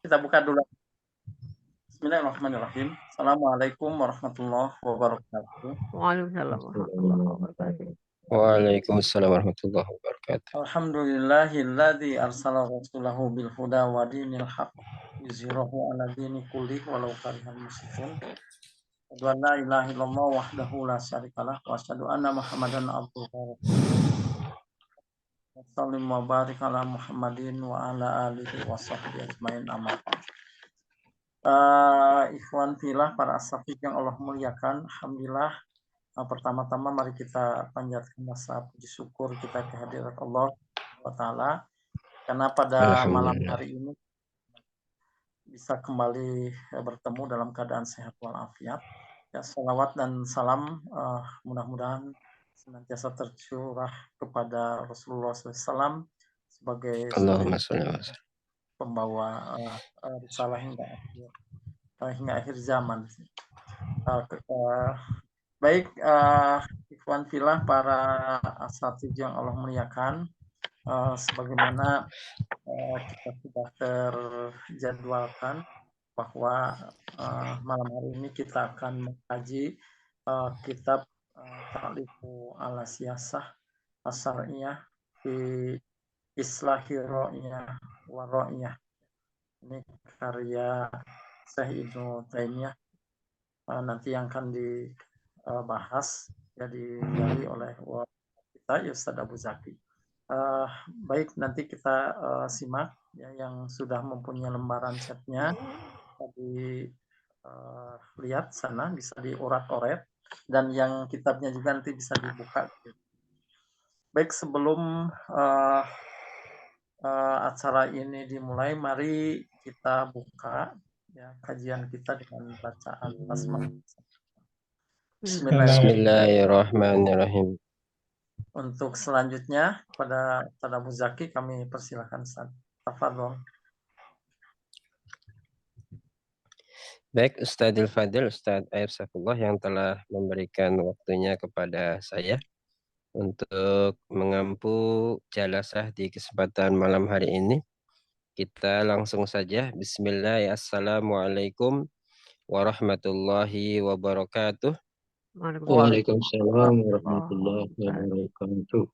Kita buka dulu. Bismillahirrahmanirrahim. Assalamualaikum warahmatullahi wabarakatuh. Waalaikumsalam warahmatullahi wabarakatuh. Waalaikumsalam warahmatullahi wabarakatuh. Alhamdulillahilladzi arsala rasulahu bil huda wa dinil haqq yuzhirahu ala dini kullih walau karihal musyrikun. Asyhadu an la ilaha illallah wahdahu la syarikalah wa asyhadu anna Muhammadan abduhu wa rasuluh. Wassallim wa barik ala Muhammadin wa ala alihi wa sahbihi ajmain amma ba'd. Ikhwan fillah, para asatidz yang Allah muliakan, alhamdulillah. Pertama-tama mari kita panjatkan rasa puji syukur kita kehadirat Allah Taala karena pada malam hari ini bisa kembali bertemu dalam keadaan sehat walafiat. Ya, salawat dan salam mudah-mudahan senantiasa tercurah kepada Rasulullah SAW sebagai pembawa risalah hingga akhir zaman. Baik, ikhwan fillah, para asatidz yang Allah muliakan, sebagaimana kita sudah terjadwalkan bahwa malam hari ini kita akan mengkaji kitab Ta'liqu ala Siyasah As-Syar'iyyah fi Islahi Ra'iyah wa Ra'iyah. Ini karya Syekh Ibnu Taimiyah, nanti yang akan dibahas ya digali oleh kita Ustaz Abu Zaki. Baik, nanti kita simak ya, yang sudah mempunyai lembaran chatnya tadi, lihat sana bisa diorat-oret, dan yang kitabnya juga nanti bisa dibuka. Baik, sebelum acara ini dimulai, mari kita buka ya kajian kita dengan bacaan basmalah. Bismillahirrahmanirrahim. Untuk selanjutnya pada Abu Zaki kami persilakan. Tafadhol. Baik, Ustadzil Fadil, Ustadz Air Safullah yang telah memberikan waktunya kepada saya untuk mengampu jalasah di kesempatan malam hari ini. Kita langsung saja. Bismillah. Assalamualaikum warahmatullahi wabarakatuh. Waalaikumsalam warahmatullahi wabarakatuh.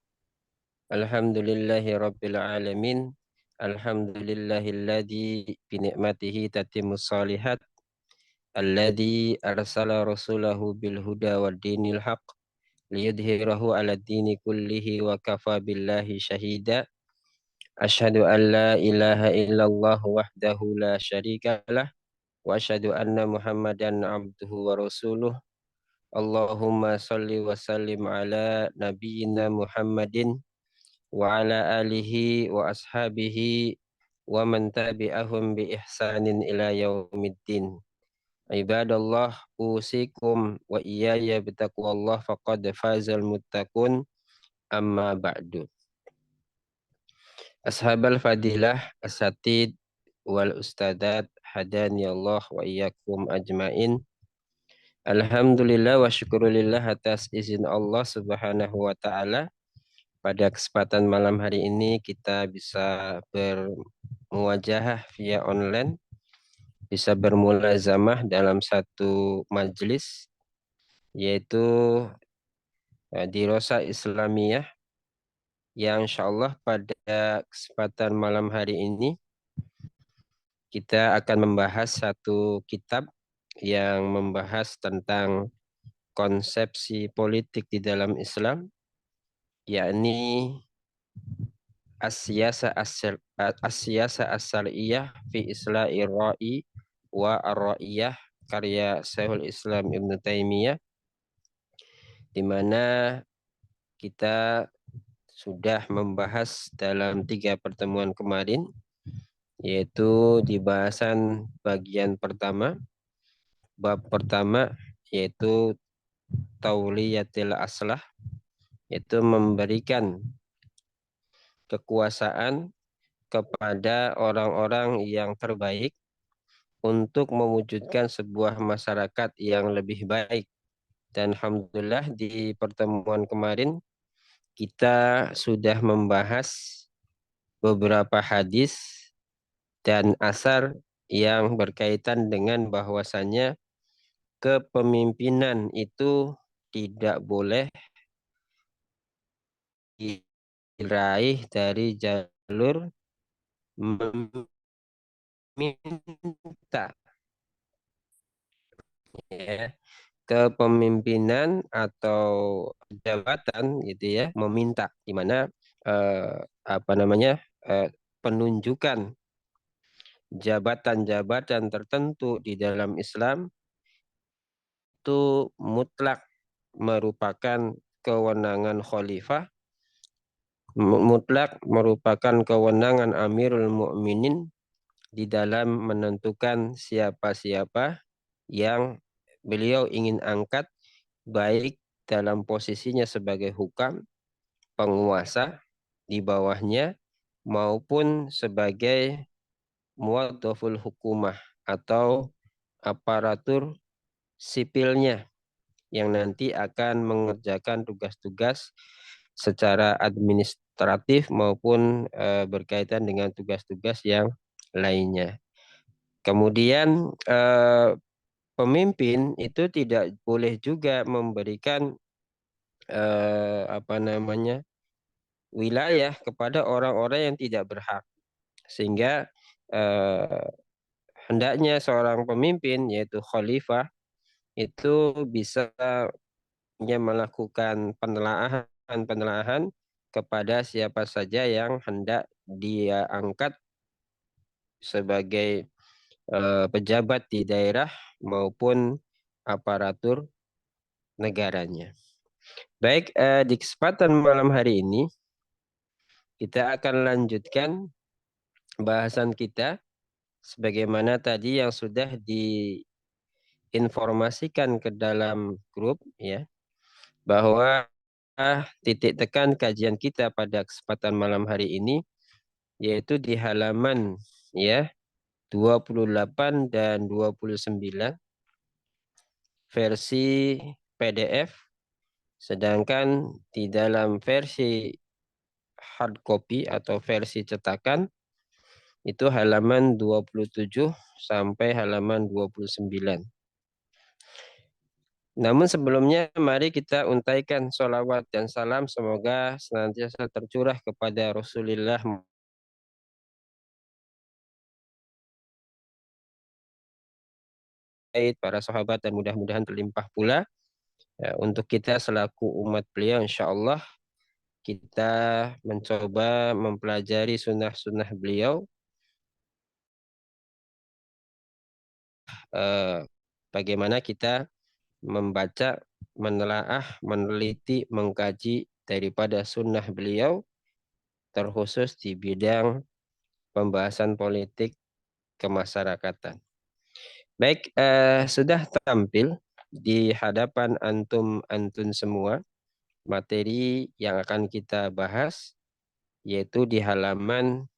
Alhamdulillahi rabbil alamin. Alhamdulillahilladzi binikmatihi tatimmus shalihat. Alladzi arsala rasulahu bil huda wa dinil haq liyudhhirahu ala dini kullihi wa kafa billahi syahida. Asyhadu an la ilaha illallah wahdahu la syarika lah wa asyhadu anna Muhammadan abduhu wa rasuluh. Allahumma salli wa sallim ala nabiyyina Muhammadin wa ala alihi wa ashabihi wa man tabi'ahum bi ihsanin ila yaumiddin. Ibadallah, usikum wa iyaya bitaqwallah faqad fazal muttaqun, amma ba'du. Ashabal fadilah, asatid wal ustadat, hadani Allah wa iyyakum ajmain. Alhamdulillah wa syukurillah atas izin Allah subhanahu wa ta'ala. Pada kesempatan malam hari ini kita bisa bermuwajahah via online, bisa bermulazamah dalam satu majelis, yaitu Dirosah Islamiyah, yang insyaallah pada kesempatan malam hari ini kita akan membahas satu kitab yang membahas tentang konsepsi politik di dalam Islam, yakni As-Siyasah As-Syar'iyyah fi Islahir Ra'i wa Ar-Ra'iyah, karya Syekhul Islam Ibnu Taimiyah, di mana kita sudah membahas dalam 3 pertemuan kemarin, yaitu di bahasan bagian pertama, bab pertama, yaitu Tauliyatil Aslah, yaitu memberikan kekuasaan kepada orang-orang yang terbaik untuk mewujudkan sebuah masyarakat yang lebih baik. Dan alhamdulillah di pertemuan kemarin kita sudah membahas beberapa hadis dan asar yang berkaitan dengan bahwasannya kepemimpinan itu tidak boleh diraih dari jalur meminta, ya. Kepemimpinan atau jabatan gitu ya, meminta, di mana apa namanya penunjukan jabatan-jabatan tertentu di dalam Islam itu mutlak merupakan kewenangan khalifah, mutlak merupakan kewenangan Amirul Mukminin di dalam menentukan siapa-siapa yang beliau ingin angkat, baik dalam posisinya sebagai hukam, penguasa di bawahnya, maupun sebagai muwaddaful hukumah atau aparatur sipilnya yang nanti akan mengerjakan tugas-tugas secara administratif maupun berkaitan dengan tugas-tugas yang lainnya. Kemudian pemimpin itu tidak boleh juga memberikan apa namanya wilayah kepada orang-orang yang tidak berhak, sehingga hendaknya seorang pemimpin yaitu khalifah itu bisa melakukan penelaahan kepada siapa saja yang hendak dia angkat sebagai pejabat di daerah maupun aparatur negaranya. Baik, di kesempatan malam hari ini kita akan lanjutkan bahasan kita sebagaimana tadi yang sudah diinformasikan ke dalam grup, ya, bahwa titik tekan kajian kita pada kesempatan malam hari ini yaitu di halaman, ya, 28 dan 29 versi PDF, sedangkan di dalam versi hard copy atau versi cetakan itu halaman 27 sampai halaman 29. Namun sebelumnya mari kita untaikan sholawat dan salam semoga senantiasa tercurah kepada Rasulullah, para sahabat, dan mudah-mudahan terlimpah pula untuk kita selaku umat beliau. Insya Allah kita mencoba mempelajari sunnah-sunnah beliau, bagaimana kita membaca, menelaah, meneliti, mengkaji daripada sunnah beliau, terkhusus di bidang pembahasan politik kemasyarakatan. Baik, sudah tampil di hadapan antum semua materi yang akan kita bahas, yaitu di halaman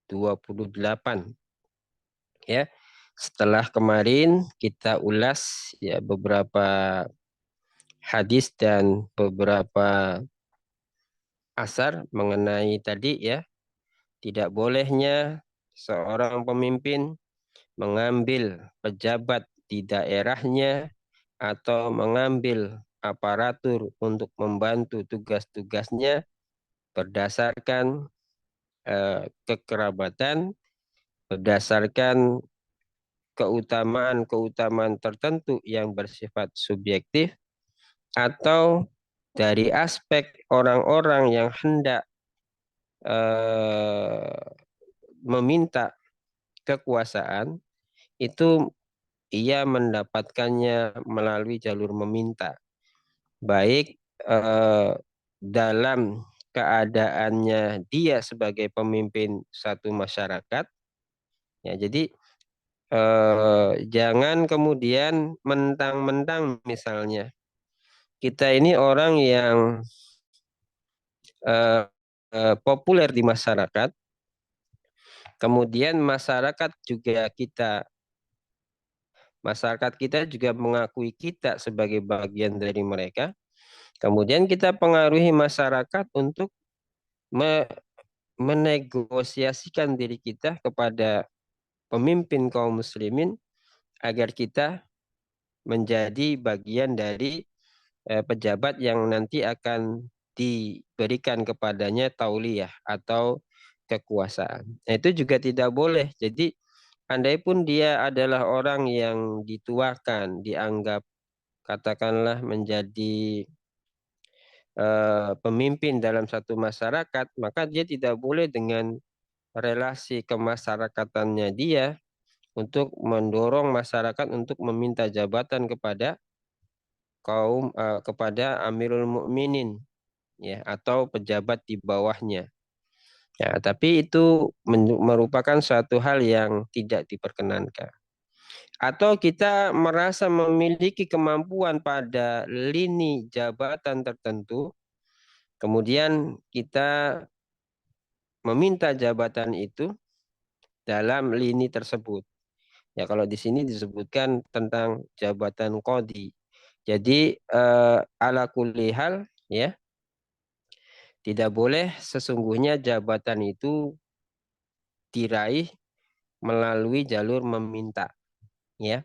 28. Ya, setelah kemarin kita ulas ya beberapa hadis dan beberapa asar mengenai tadi, ya, tidak bolehnya seorang pemimpin mengambil pejabat di daerahnya atau mengambil aparatur untuk membantu tugas-tugasnya berdasarkan kekerabatan, berdasarkan keutamaan-keutamaan tertentu yang bersifat subjektif, atau dari aspek orang-orang yang hendak meminta kekuasaan, itu ia mendapatkannya melalui jalur meminta, baik dalam keadaannya dia sebagai pemimpin satu masyarakat, ya. Jadi jangan kemudian mentang-mentang misalnya kita ini orang yang populer di masyarakat, kemudian masyarakat kita juga mengakui kita sebagai bagian dari mereka, kemudian kita pengaruhi masyarakat untuk menegosiasikan diri kita kepada pemimpin kaum muslimin agar kita menjadi bagian dari pejabat yang nanti akan diberikan kepadanya tauliyah atau kekuasaan. Nah, itu juga tidak boleh. Jadi andai pun dia adalah orang yang dituakan, dianggap katakanlah menjadi pemimpin dalam satu masyarakat, maka dia tidak boleh dengan relasi kemasyarakatannya dia untuk mendorong masyarakat untuk meminta jabatan kepada kepada Amirul Mukminin, ya, atau pejabat di bawahnya. Ya, tapi itu merupakan suatu hal yang tidak diperkenankan. Atau kita merasa memiliki kemampuan pada lini jabatan tertentu, kemudian kita meminta jabatan itu dalam lini tersebut. Ya, kalau di sini disebutkan tentang jabatan qadhi. Jadi ala kulli hal, ya, tidak boleh sesungguhnya jabatan itu diraih melalui jalur meminta, ya.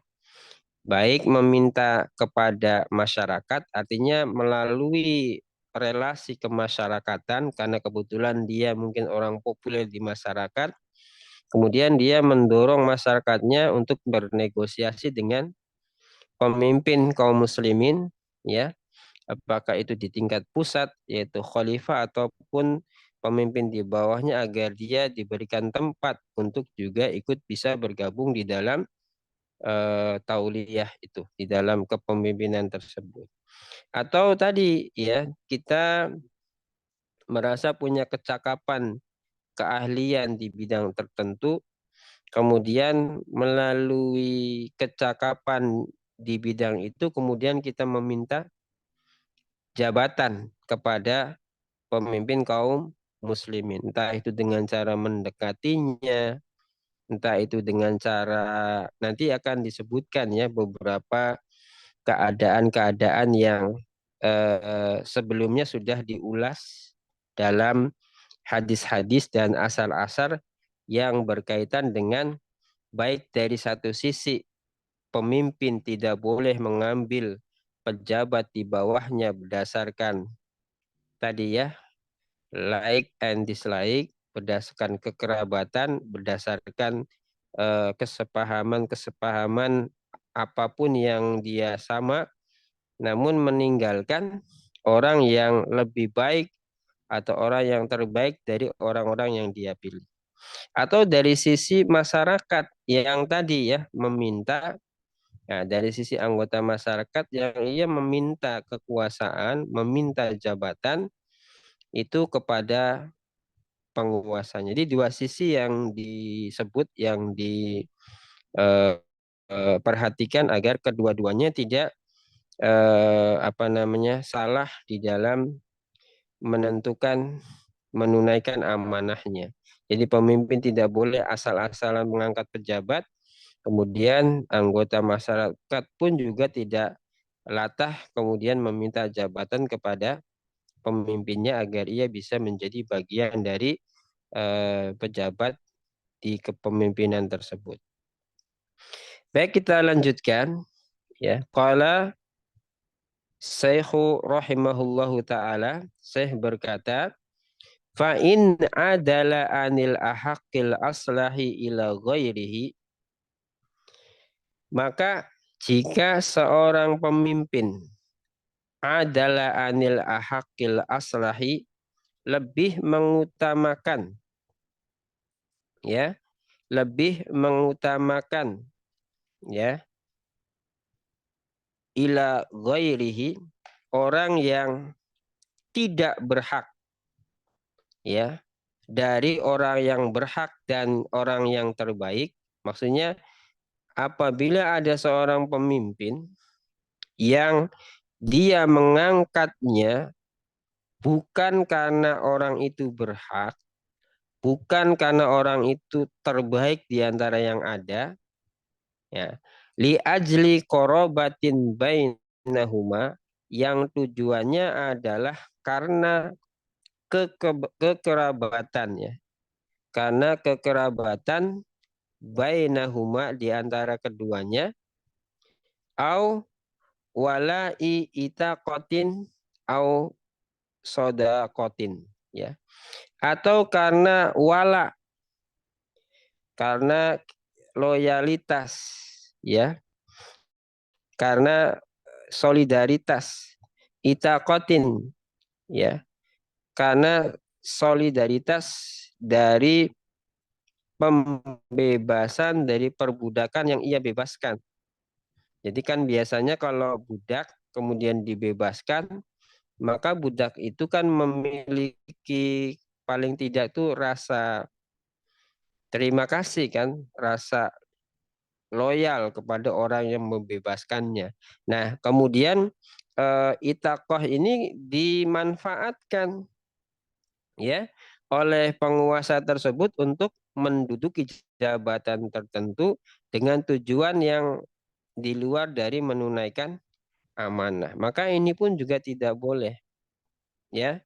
Baik meminta kepada masyarakat, artinya melalui relasi kemasyarakatan karena kebetulan dia mungkin orang populer di masyarakat, kemudian dia mendorong masyarakatnya untuk bernegosiasi dengan pemimpin kaum muslimin, ya, apakah itu di tingkat pusat yaitu khalifah ataupun pemimpin di bawahnya agar dia diberikan tempat untuk juga ikut bisa bergabung di dalam tauliyah itu, di dalam kepemimpinan tersebut. Atau tadi, ya, kita merasa punya kecakapan, keahlian di bidang tertentu, kemudian melalui kecakapan di bidang itu kemudian kita meminta jabatan kepada pemimpin kaum muslimin, entah itu dengan cara mendekatinya, entah itu dengan cara nanti akan disebutkan, ya, beberapa keadaan-keadaan yang sebelumnya sudah diulas dalam hadis-hadis dan asar-asar yang berkaitan dengan baik dari satu sisi pemimpin tidak boleh mengambil pejabat di bawahnya berdasarkan tadi, ya, like and dislike, berdasarkan kekerabatan, berdasarkan kesepahaman apapun yang dia sama, namun meninggalkan orang yang lebih baik atau orang yang terbaik dari orang-orang yang dia pilih. Atau dari sisi masyarakat yang tadi, ya, meminta, nah, dari sisi anggota masyarakat yang ia meminta kekuasaan, meminta jabatan itu kepada penguasanya. Jadi dua sisi yang disebut, yang diperhatikan agar kedua-duanya tidak salah di dalam menunaikan amanahnya. Jadi pemimpin tidak boleh asal-asalan mengangkat pejabat, kemudian anggota masyarakat pun juga tidak latah kemudian meminta jabatan kepada pemimpinnya agar ia bisa menjadi bagian dari pejabat di kepemimpinan tersebut. Baik, kita lanjutkan, ya. Qala Syekhu rahimahullahu ta'ala, Syekh berkata, fa in adala anil ahaqil aslahi ila ghairihi, maka jika seorang pemimpin adalah anil ahaqil aslahi, lebih mengutamakan, ya, lebih mengutamakan, ya, ila ghairihi, orang yang tidak berhak, ya, dari orang yang berhak dan orang yang terbaik. Maksudnya apabila ada seorang pemimpin yang dia mengangkatnya bukan karena orang itu berhak, bukan karena orang itu terbaik di antara yang ada, ya, li ajli qorobatin bainahuma, yang tujuannya adalah karena kekerabatan, ya, karena kekerabatan bainahuma di antara keduanya, au wala'i itaqatin au sodakotin, ya, atau karena wala, karena loyalitas, ya, karena solidaritas, itaqatin, ya, karena solidaritas dari pembebasan dari perbudakan yang ia bebaskan. Jadi kan biasanya kalau budak kemudian dibebaskan, maka budak itu kan memiliki paling tidak tuh rasa terima kasih kan, rasa loyal kepada orang yang membebaskannya. Nah, kemudian itakoh ini dimanfaatkan, ya, oleh penguasa tersebut untuk menduduki jabatan tertentu dengan tujuan yang di luar dari menunaikan amanah. Maka ini pun juga tidak boleh, ya.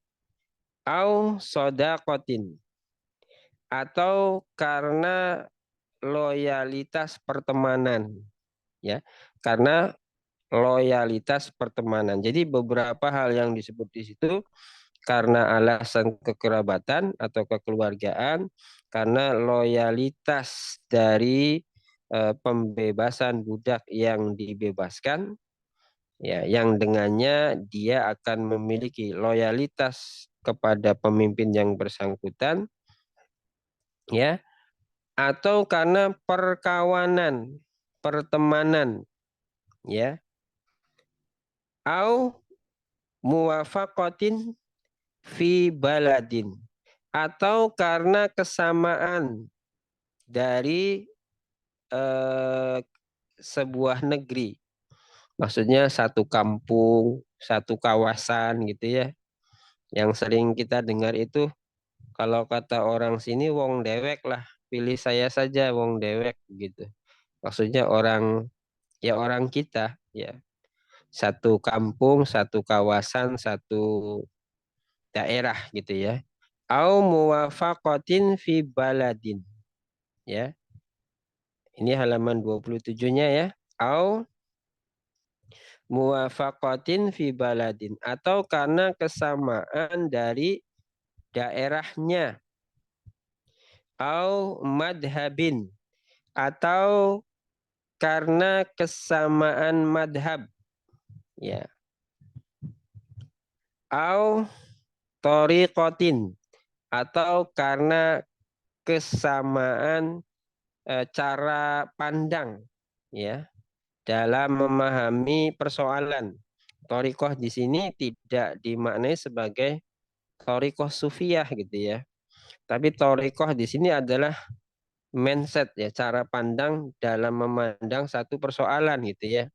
Au sodakotin, atau karena loyalitas pertemanan, ya, karena loyalitas pertemanan. Jadi beberapa hal yang disebut di situ karena alasan kekerabatan atau kekeluargaan, karena loyalitas dari pembebasan budak yang dibebaskan, ya, yang dengannya dia akan memiliki loyalitas kepada pemimpin yang bersangkutan, ya, atau karena perkawanan, pertemanan, ya, au muwafaqatin fi baladin, atau karena kesamaan dari sebuah negeri. Maksudnya satu kampung, satu kawasan gitu ya. Yang sering kita dengar itu kalau kata orang sini wong dewek lah, pilih saya saja wong dewek gitu. Maksudnya orang, ya orang kita, ya. Satu kampung, satu kawasan, satu daerah gitu ya. Au muwafaqatin fi baladin, ya. Ini halaman 27-nya ya. Au muwafaqatin fi baladin, atau karena kesamaan dari daerahnya. Au madhabin, atau karena kesamaan madhab, ya. Au tariqatin, atau karena kesamaan cara pandang, ya, dalam memahami persoalan. Thariqah di sini tidak dimaknai sebagai thariqah sufiyah gitu ya. Tapi thariqah di sini adalah mindset, ya, cara pandang dalam memandang satu persoalan gitu ya.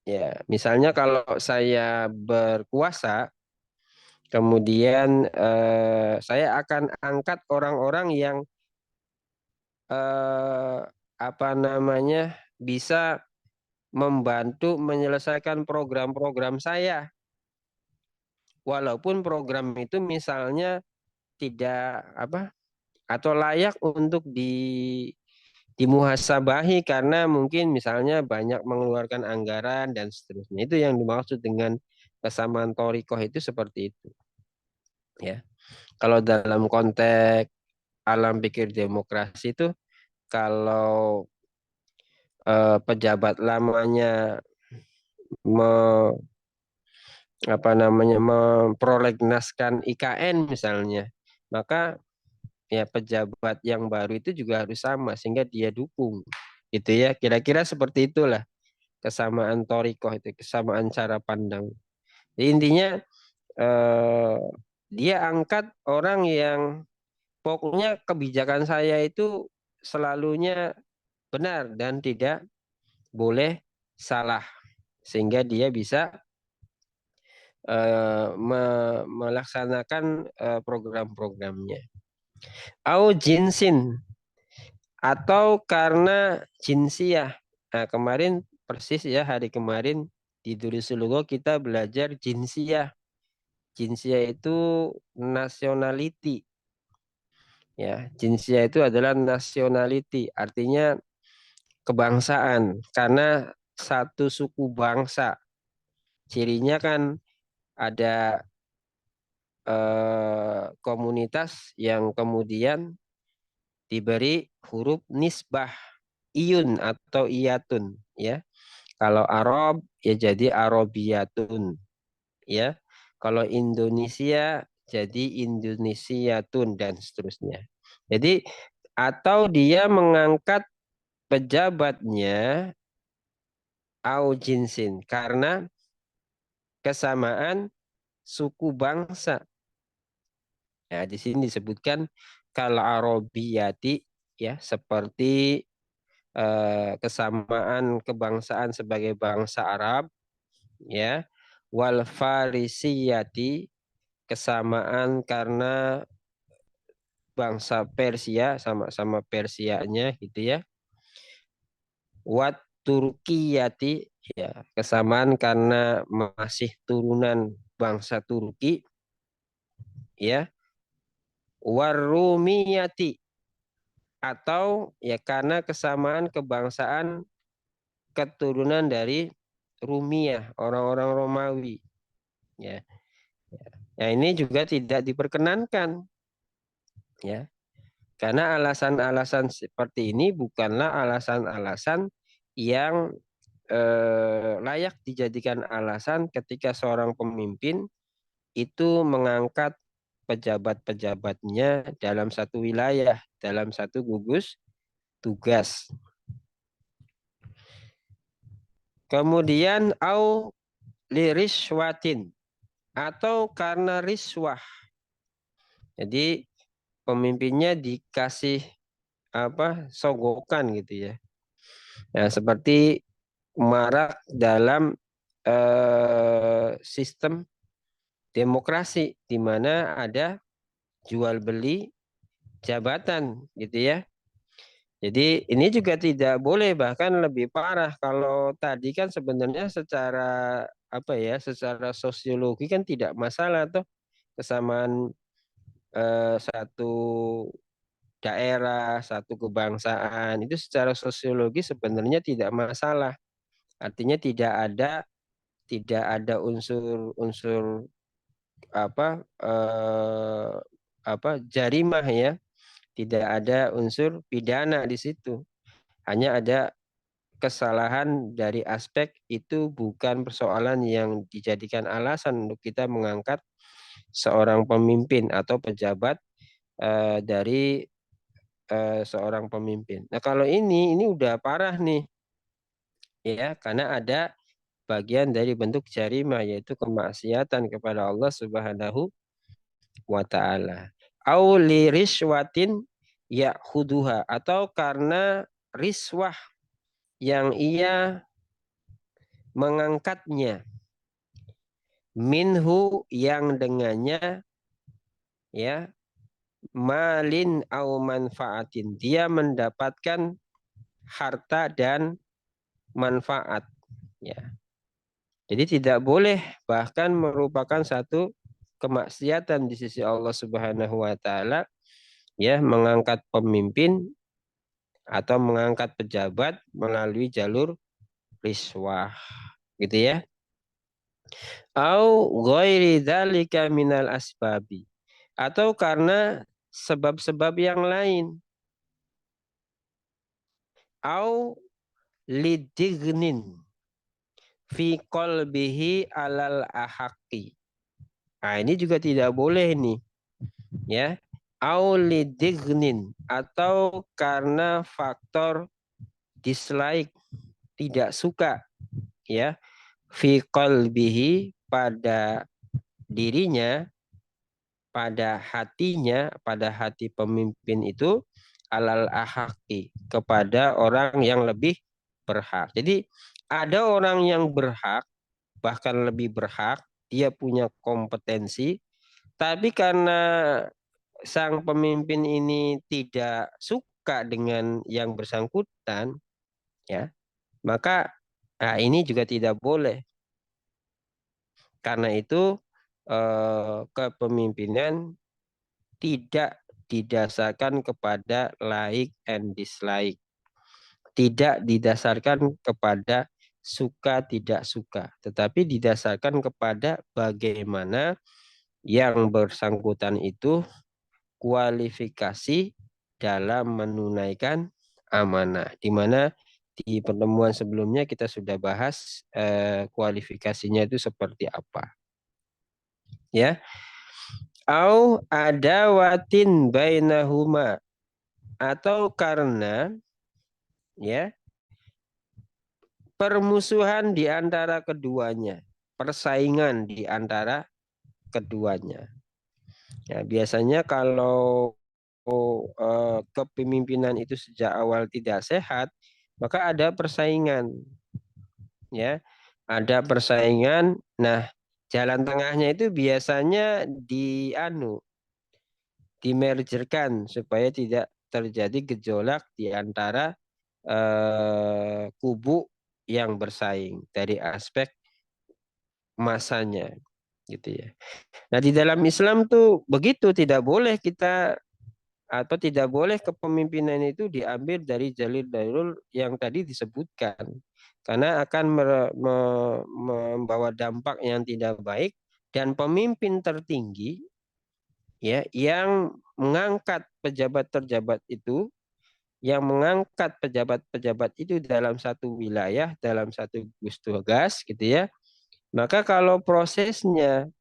Ya, misalnya kalau saya berkuasa, kemudian saya akan angkat orang-orang yang apa namanya bisa membantu menyelesaikan program-program saya. Walaupun program itu misalnya tidak apa atau layak untuk dimuhasabahi karena mungkin misalnya banyak mengeluarkan anggaran dan seterusnya. Itu yang dimaksud dengan kesamaan thariqah itu seperti itu. Ya. Kalau dalam konteks alam pikir demokrasi itu, kalau pejabat lamanya memprolegnaskan IKN misalnya, maka ya pejabat yang baru itu juga harus sama sehingga dia dukung, gitu ya. Kira-kira seperti itulah kesamaan thariqah itu, kesamaan cara pandang. Jadi intinya dia angkat orang yang pokoknya kebijakan saya itu selalunya benar dan tidak boleh salah, sehingga dia bisa melaksanakan program-programnya. Au jinsin, atau karena jinsiyah. Nah, kemarin persis ya, hari kemarin di Durusul Lugha kita belajar jinsiyah. Jinsiyah itu nationality. Ya, jinsiyah itu adalah nationality, artinya kebangsaan. Karena satu suku bangsa, cirinya kan ada komunitas yang kemudian diberi huruf nisbah iyun atau iyatun, ya. Kalau Arab ya jadi Arabiyatun, ya. Kalau Indonesia jadi Indonesiatun dan seterusnya. Jadi atau dia mengangkat pejabatnya au jinsin karena kesamaan suku bangsa. Ya, di sini disebutkan kal arabiyati, ya, seperti kesamaan kebangsaan sebagai bangsa Arab, ya. Wal farisiyati, kesamaan karena bangsa Persia, sama-sama Persianya gitu ya. Wat Turkiyati, ya, kesamaan karena masih turunan bangsa Turki, ya. Warumiyati, atau ya karena kesamaan kebangsaan keturunan dari Rumiyah, orang-orang Romawi, ya. Ya, ini juga tidak diperkenankan, ya. Karena alasan-alasan seperti ini bukanlah alasan-alasan yang layak dijadikan alasan ketika seorang pemimpin itu mengangkat pejabat-pejabatnya dalam satu wilayah, dalam satu gugus tugas. Kemudian au liriswatin, atau karena riswah. Jadi pemimpinnya dikasih sogokan gitu ya. Nah, seperti marak dalam sistem demokrasi di mana ada jual beli jabatan gitu ya. Jadi ini juga tidak boleh, bahkan lebih parah. Kalau tadi kan sebenarnya secara secara sosiologi kan tidak masalah tuh, kesamaan satu daerah, satu kebangsaan itu secara sosiologi sebenarnya tidak masalah. Artinya tidak ada unsur-unsur jarimah, ya. Tidak ada unsur pidana di situ. Hanya ada kesalahan dari aspek itu, bukan persoalan yang dijadikan alasan untuk kita mengangkat seorang pemimpin atau pejabat dari seorang pemimpin. Nah, kalau ini udah parah nih, ya, karena ada bagian dari bentuk jarimah, yaitu kemaksiatan kepada Allah Subhanahu wa ta'ala. Au li riswatin ya'khuduha, atau karena riswah yang ia mengangkatnya, minhu yang dengannya, ya, malin au manfaatin, dia mendapatkan harta dan manfaat, ya. Jadi tidak boleh, bahkan merupakan satu kemaksiatan di sisi Allah Subhanahu wa taala, ya, mengangkat pemimpin atau mengangkat pejabat melalui jalur riswah, gitu ya. Au ghairi dzalika minal asbabi, atau karena sebab-sebab yang lain. Au lidignin fi qalbihi alal ahaqi. Nah, ini juga tidak boleh nih, ya. Au lidignin, atau karena faktor dislike, tidak suka, ya, fi qalbihi, pada dirinya, pada hatinya, pada hati pemimpin itu, alal ahaqi, kepada orang yang lebih berhak. Jadi ada orang yang berhak, bahkan lebih berhak, dia punya kompetensi, tapi karena sang pemimpin ini tidak suka dengan yang bersangkutan, ya, maka ini juga tidak boleh. Karena itu kepemimpinan tidak didasarkan kepada like and dislike. Tidak didasarkan kepada suka tidak suka, tetapi didasarkan kepada bagaimana yang bersangkutan itu kualifikasi dalam menunaikan amanah. Di mana di pertemuan sebelumnya kita sudah bahas kualifikasinya itu seperti apa. Ya. Au adawatin bainahuma, atau karena ya permusuhan di antara keduanya, persaingan di antara keduanya. Ya, biasanya kalau kepemimpinan itu sejak awal tidak sehat, maka ada persaingan. Ya, ada persaingan. Nah, jalan tengahnya itu biasanya dimergerkan supaya tidak terjadi gejolak di antara kubu yang bersaing dari aspek masanya, gitu ya. Nah, di dalam Islam tuh begitu, tidak boleh kita atau tidak boleh kepemimpinan itu diambil dari jalil dalil yang tadi disebutkan, karena akan membawa dampak yang tidak baik, dan pemimpin tertinggi ya yang mengangkat pejabat-pejabat itu, yang mengangkat pejabat-pejabat itu dalam satu wilayah, dalam satu gugus tugas, gitu ya. Maka kalau prosesnya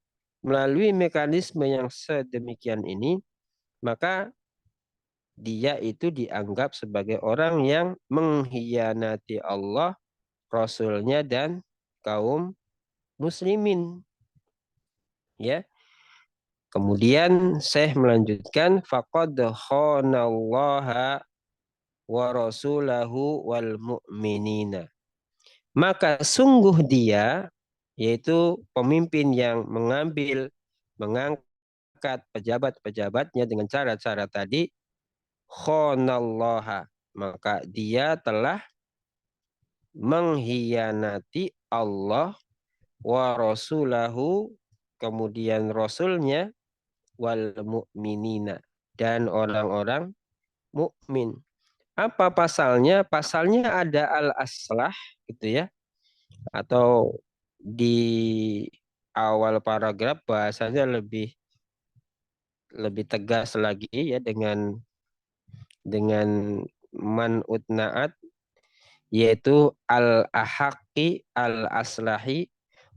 melalui mekanisme yang sedemikian ini, maka dia itu dianggap sebagai orang yang mengkhianati Allah, Rasulnya, dan kaum muslimin. Ya. Kemudian Syekh melanjutkan, faqad khanallaha wa rasulahu wal mu'minina. Maka sungguh dia, yaitu pemimpin yang mengangkat pejabat-pejabatnya dengan cara-cara tadi, khonallaha, maka dia telah mengkhianati Allah, wa rasulahu, kemudian rasulnya, wal mu'minina, dan orang-orang mukmin. Apa pasalnya? Pasalnya ada al-aslah, gitu ya, atau di awal paragraf bahasanya lebih tegas lagi ya, dengan man'ut na'at, yaitu al-ahaqi al-aslahi,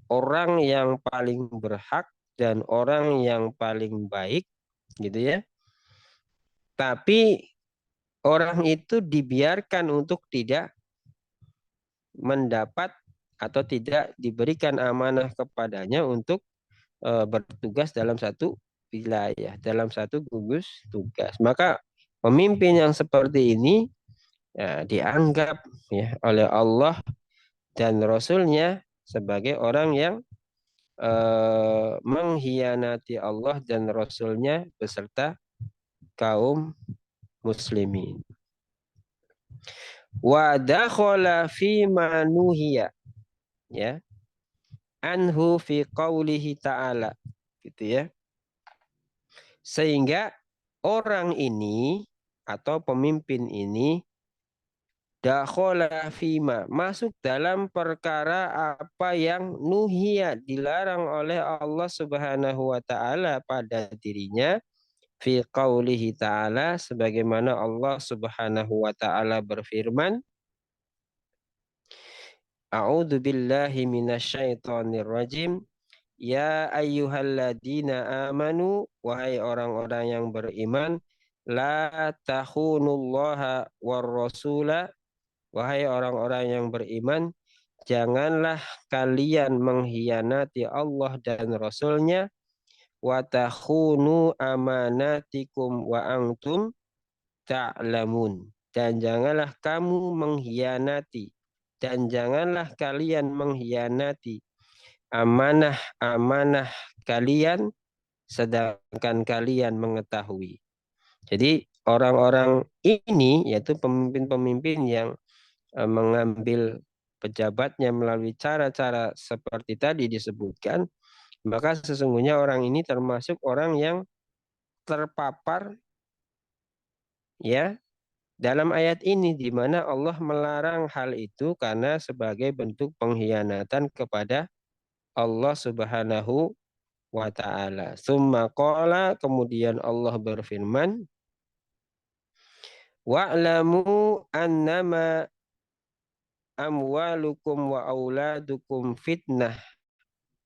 orang yang paling berhak dan orang yang paling baik, gitu ya. Tapi orang itu dibiarkan untuk tidak mendapat atau tidak diberikan amanah kepadanya untuk bertugas dalam satu wilayah, dalam satu gugus tugas. Maka pemimpin yang seperti ini ya, dianggap ya oleh Allah dan Rasulnya sebagai orang yang mengkhianati Allah dan Rasulnya beserta kaum muslimin. Wa dakhala fi manuhiya, ya, anhu fi qaulihi ta'ala, gitu ya. Sehingga orang ini atau pemimpin ini dakhala fima, masuk dalam perkara apa yang nuhiya, dilarang oleh Allah Subhanahu wa taala pada dirinya, fi qaulihi ta'ala, sebagaimana Allah Subhanahu wa taala berfirman, A'udzu billahi minasyaitonir rajim. Ya ayyuhalladzina amanu, wahai orang-orang yang beriman, la takhunullaha war rasula, wahai orang-orang yang beriman, janganlah kalian mengkhianati Allah dan Rasulnya, wa takhunu amanatikum wa antum ta'lamun, dan janganlah kamu mengkhianati, dan janganlah kalian mengkhianati amanah-amanah kalian sedangkan kalian mengetahui. Jadi orang-orang ini, yaitu pemimpin-pemimpin yang mengambil pejabatnya melalui cara-cara seperti tadi disebutkan, maka sesungguhnya orang ini termasuk orang yang terpapar Ya, dalam ayat ini di mana Allah melarang hal itu karena sebagai bentuk pengkhianatan kepada Allah Subhanahu wa ta'ala. Summa qala, kemudian Allah berfirman, wa'lamu annama amwalukum wa auladukum fitnah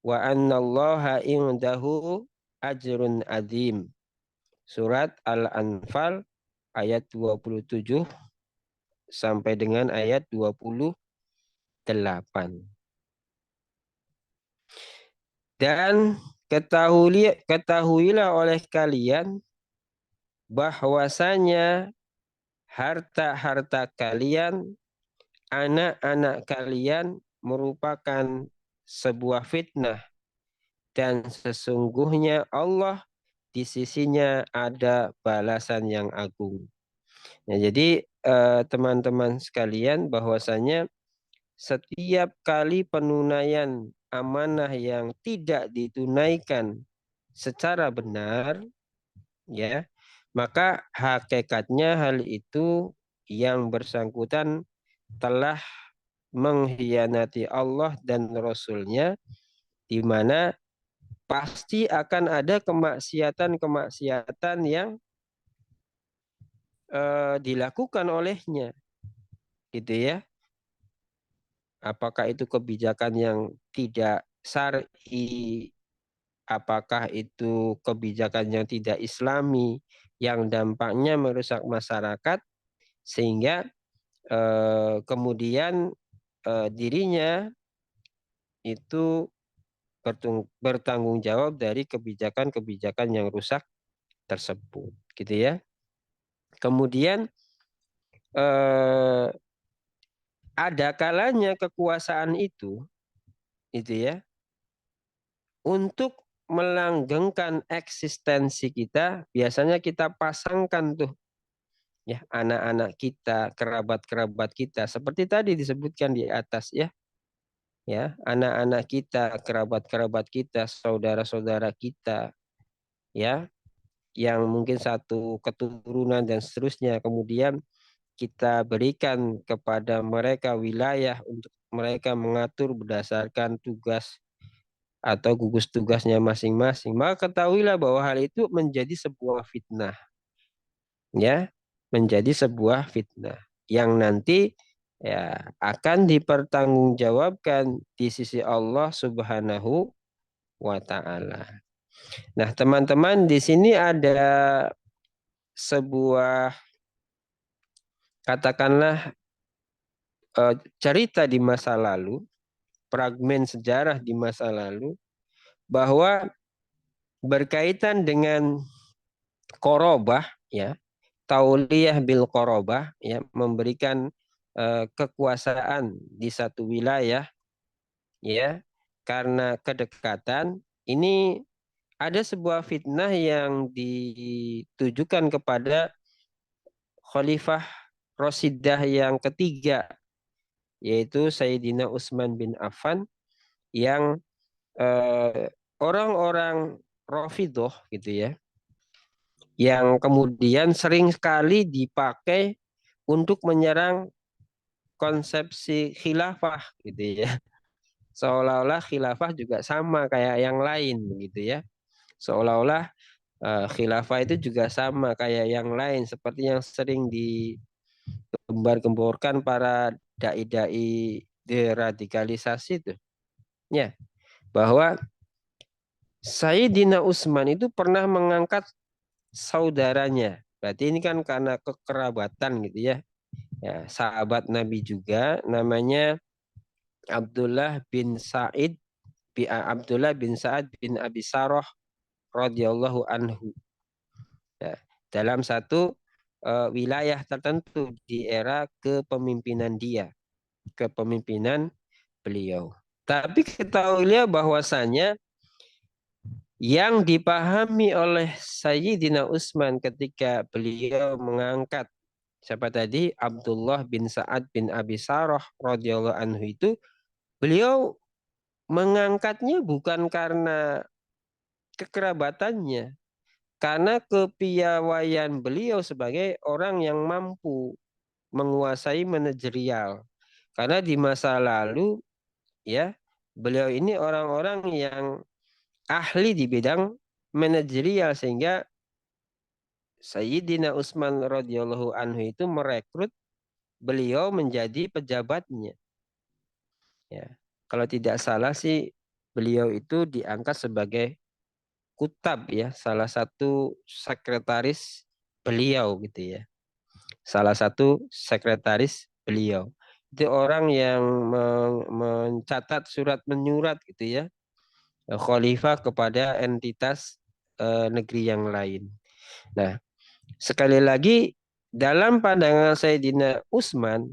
wa annallaha indahu ajrun adzim. Surat Al-Anfal ayat 27 sampai dengan ayat 28. Dan ketahuilah oleh kalian bahwasanya harta-harta kalian, anak-anak kalian merupakan sebuah fitnah, dan sesungguhnya Allah di sisinya ada balasan yang agung. Nah, jadi teman-teman sekalian, bahwasanya setiap kali penunaian amanah yang tidak ditunaikan secara benar, ya, maka hakikatnya hal itu yang bersangkutan telah mengkhianati Allah dan Rasul-Nya, di mana pasti akan ada kemaksiatan-kemaksiatan yang dilakukan olehnya, gitu ya. Apakah itu kebijakan yang tidak syar'i, apakah itu kebijakan yang tidak islami, yang dampaknya merusak masyarakat, sehingga kemudian dirinya itu bertanggung jawab dari kebijakan-kebijakan yang rusak tersebut, gitu ya. Kemudian ada kalanya kekuasaan itu ya, untuk melanggengkan eksistensi kita, biasanya kita pasangkan tuh ya anak-anak kita, kerabat-kerabat kita, seperti tadi disebutkan di atas ya. Ya, anak-anak kita, kerabat-kerabat kita, saudara-saudara kita, ya, yang mungkin satu keturunan dan seterusnya, kemudian kita berikan kepada mereka wilayah untuk mereka mengatur berdasarkan tugas atau gugus tugasnya masing-masing. Maka ketahuilah bahwa hal itu menjadi sebuah fitnah, ya, menjadi sebuah fitnah yang nanti ya akan dipertanggungjawabkan di sisi Allah Subhanahu wa ta'ala. Nah, teman-teman, di sini ada sebuah, katakanlah, cerita di masa lalu, fragmen sejarah di masa lalu, bahwa berkaitan dengan korobah, ya, tauliyah bil korobah, ya, memberikan kekuasaan di satu wilayah, ya, karena kedekatan. Ini ada sebuah fitnah yang ditujukan kepada Khalifah Rasidah yang ketiga, yaitu Sayyidina Utsman bin Affan, yang orang-orang Rafidhah gitu ya, yang kemudian sering sekali dipakai untuk menyerang konsepsi khilafah gitu ya. Seolah-olah khilafah juga sama kayak yang lain gitu ya. Seolah-olah khilafah itu juga sama kayak yang lain, seperti yang sering digembar-gemborkan para dai-dai deradikalisasi itu. Ya, bahwa Sayyidina Utsman itu pernah mengangkat saudaranya. Berarti ini kan karena kekerabatan gitu ya. Ya, sahabat Nabi juga, namanya Abdullah bin Sa'id bin Abi Sarah radhiyallahu anhu. Ya, dalam satu wilayah tertentu di era kepemimpinan beliau. Tapi ketahuilah bahwasanya yang dipahami oleh Sayyidina Utsman ketika beliau mengangkat siapa tadi, Abdullah bin Sa'ad bin Abi Sarah radhiyallahu anhu, itu beliau mengangkatnya bukan karena kekerabatannya, karena kepiawaian beliau sebagai orang yang mampu menguasai manajerial. Karena di masa lalu ya beliau ini orang-orang yang ahli di bidang manajerial, sehingga Sayyidina Utsman radhiyallahu anhu itu merekrut beliau menjadi pejabatnya. Ya. Kalau tidak salah sih beliau itu diangkat sebagai kutab ya, salah satu sekretaris beliau gitu ya. Salah satu sekretaris beliau. Itu orang yang mencatat surat menyurat gitu ya, khalifah kepada entitas negeri yang lain. Nah, sekali lagi dalam pandangan Sayyidina Utsman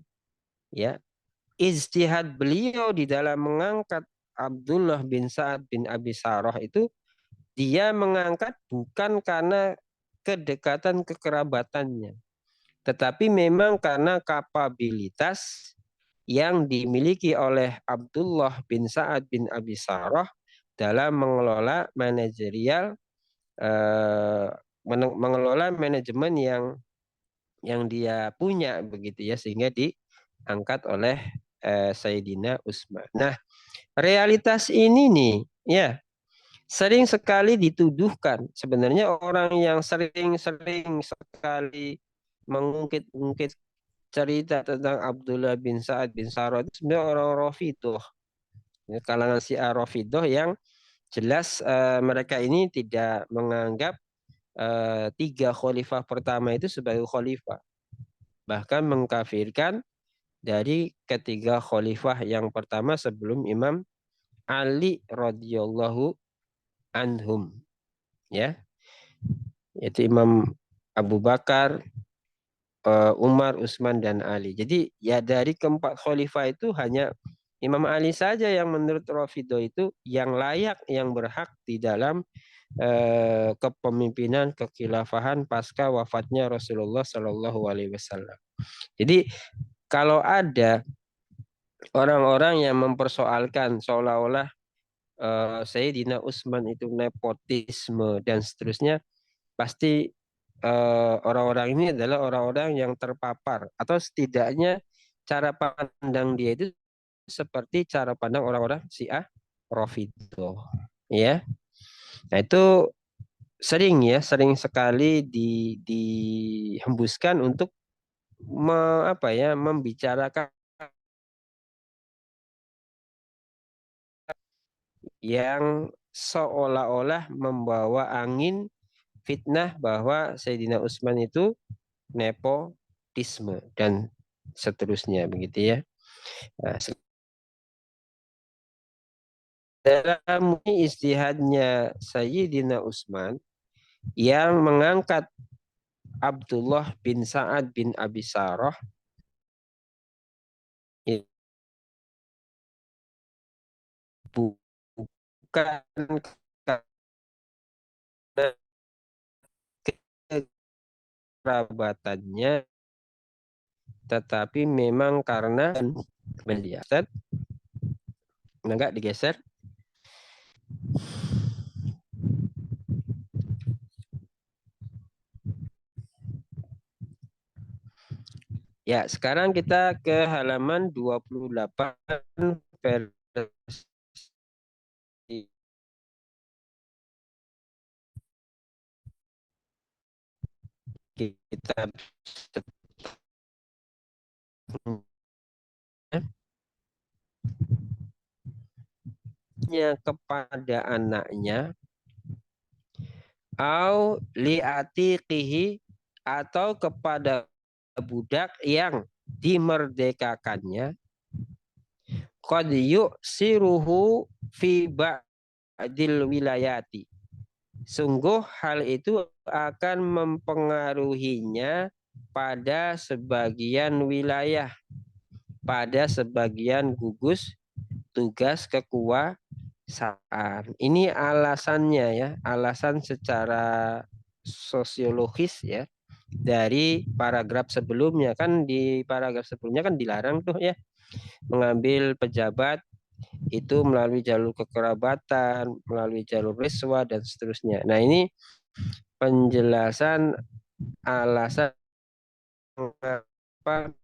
ya, ijtihad beliau di dalam mengangkat Abdullah bin Sa'ad bin Abi Sarah itu dia mengangkat bukan karena kedekatan kekerabatannya, tetapi memang karena kapabilitas yang dimiliki oleh Abdullah bin Sa'ad bin Abi Sarah dalam mengelola manajerial, mengelola manajemen yang dia punya begitu ya, sehingga diangkat oleh Sayyidina Utsman. Nah, realitas ini nih ya sering sekali dituduhkan. Sebenarnya orang yang sering-sering sekali mengungkit-ungkit cerita tentang Abdullah bin Sa'ad bin Sarah itu sebenarnya orang Rafidhah. Kalangan Syiah Rafidhah yang jelas mereka ini tidak menganggap tiga khalifah pertama itu sebagai khalifah. Bahkan mengkafirkan dari ketiga khalifah yang pertama sebelum Imam Ali radhiyallahu anhum, ya, yaitu Imam Abu Bakar, Umar, Utsman dan Ali. Jadi ya dari keempat khalifah itu hanya Imam Ali saja yang menurut Rafidhah itu yang layak, yang berhak di dalam kepemimpinan kekhilafahan pasca wafatnya Rasulullah Shallallahu Alaihi Wasallam. Jadi kalau ada orang-orang yang mempersoalkan seolah-olah Sayyidina Utsman itu nepotisme dan seterusnya, pasti orang-orang ini adalah orang-orang yang terpapar atau setidaknya cara pandang dia itu seperti cara pandang orang-orang Syiah Rafidhah, ya. Nah itu sering sekali dihembuskan untuk membicarakan yang seolah-olah membawa angin fitnah bahwa Sayyidina Utsman itu nepotisme dan seterusnya begitu ya. Nah, dalam ijtihadnya Sayyidina Utsman yang mengangkat Abdullah bin Sa'ad bin Abi Sarah bukan karena kerabatannya, tetapi memang karena melihat. Enggak digeser. Ya, sekarang kita ke halaman 28 versi kitab kepada anaknya au li'atiqihi atau kepada budak yang dimerdekakannya, qad yu'siruhu fi ba'dil wilayati, sungguh hal itu akan mempengaruhinya pada sebagian wilayah, pada sebagian gugus tugas kekuasaan. Ini alasannya ya, alasan secara sosiologis ya. Dari paragraf sebelumnya, kan di paragraf sebelumnya kan dilarang tuh ya mengambil pejabat itu melalui jalur kekerabatan, melalui jalur riswa dan seterusnya. Nah ini penjelasan alasan mengapa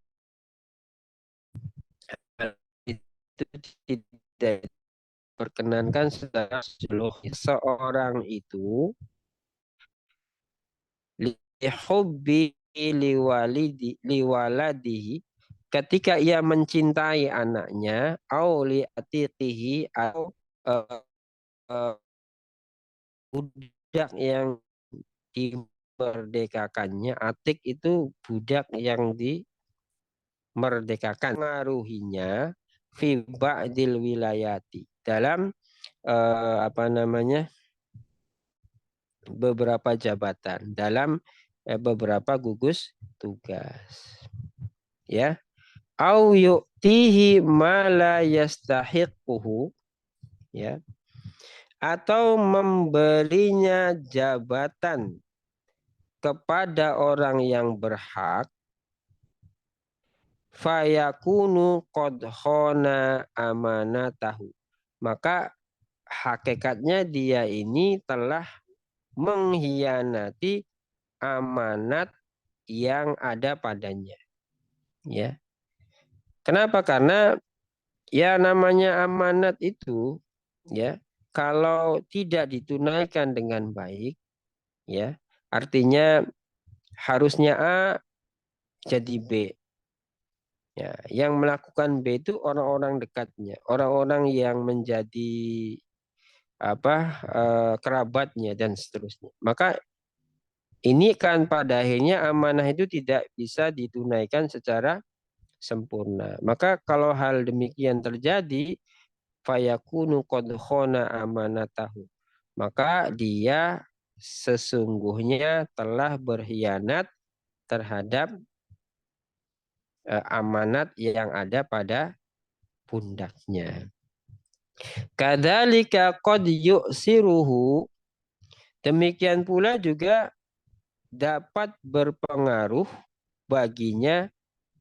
itu tidak diperkenankan secara psikologis. Seorang itu lihubbi liwaladihi, ketika ia mencintai anaknya, au liatiqihi, atau budak yang dimerdekakannya. Atik itu budak yang dimerdekakan. Mengaruhinya fi ba'dil wilayati, dalam beberapa jabatan, dalam beberapa gugus tugas, ya. Au yu'tihi ma la yastahiquhu, ya, atau memberinya jabatan kepada orang yang berhak, fayakunu qad khana amanatahu, maka hakikatnya dia ini telah mengkhianati amanat yang ada padanya, ya. Kenapa? Karena ya namanya amanat itu, ya, kalau tidak ditunaikan dengan baik, ya, artinya harusnya A jadi B. Ya, yang melakukan B itu orang-orang dekatnya, orang-orang yang menjadi kerabatnya dan seterusnya. Maka ini kan pada akhirnya amanah itu tidak bisa ditunaikan secara sempurna. Maka kalau hal demikian terjadi, fayakunu qad khana amanatahu, maka dia sesungguhnya telah berkhianat terhadap amanat yang ada pada pundaknya. Kadzalika qad yu'siruhu, demikian pula juga dapat berpengaruh baginya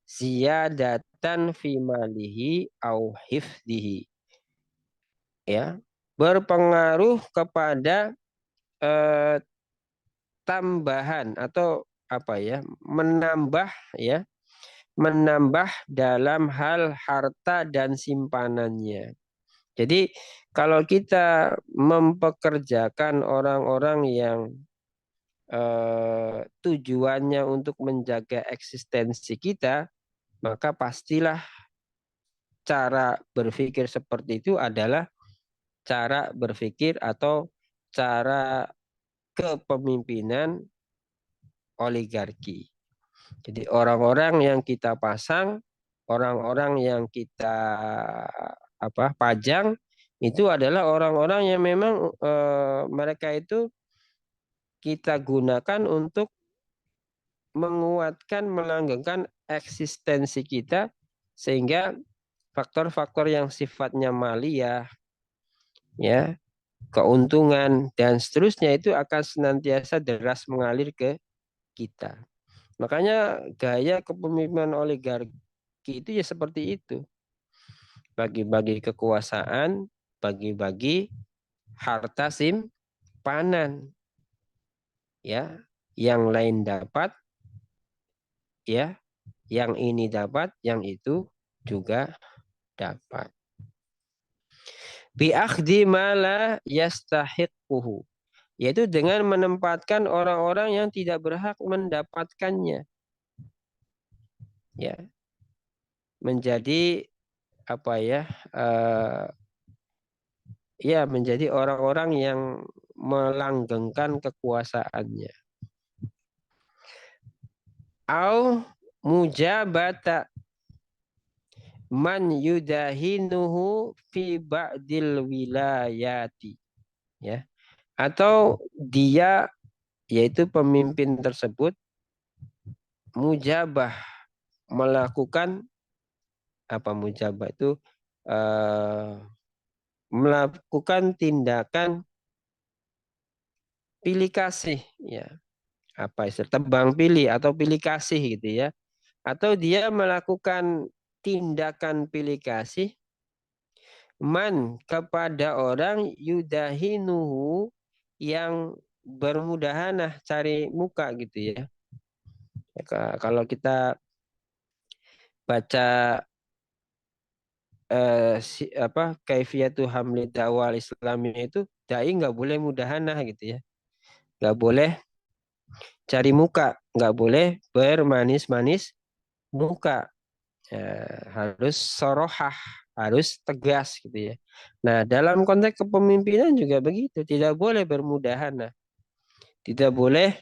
ziyadatan fi malihi au hifdihi, ya, berpengaruh kepada tambahan atau menambah, ya, menambah dalam hal harta dan simpanannya. Jadi kalau kita mempekerjakan orang-orang yang tujuannya untuk menjaga eksistensi kita, maka pastilah cara berpikir seperti itu adalah cara berpikir atau cara kepemimpinan oligarki. Jadi orang-orang yang kita pasang, orang-orang yang kita pajang, itu adalah orang-orang yang memang mereka itu kita gunakan untuk menguatkan, melanggengkan eksistensi kita, sehingga faktor-faktor yang sifatnya maliyah, ya, keuntungan dan seterusnya itu akan senantiasa deras mengalir ke kita. Makanya gaya kepemimpinan oligarki itu ya seperti itu. Bagi-bagi kekuasaan, bagi-bagi harta simpanan. Ya, yang lain dapat, ya, yang ini dapat, yang itu juga dapat. Bi akhdhi ma la yastahiquhu, yaitu dengan menempatkan orang-orang yang tidak berhak mendapatkannya, ya, menjadi menjadi orang-orang yang melanggengkan kekuasaannya. Au mujabata man yudahinuhu fi ba'dil wilayati, ya, atau dia, yaitu pemimpin tersebut, mujabah, melakukan mujabah itu melakukan tindakan pilih kasih, ya, tebang pilih atau pilih kasih gitu, ya, atau dia melakukan tindakan pilih kasih man kepada orang yudahinuhu yang bermudahanah cari muka gitu ya. Kalau kita baca kaifiyatu hamli dakwah Islamiyah itu, dai nggak boleh mudahanah gitu ya, nggak boleh cari muka, nggak boleh bermanis-manis muka. Ya, harus sorohah, harus tegas gitu ya. Nah, dalam konteks kepemimpinan juga begitu, tidak boleh bermudahanah, tidak boleh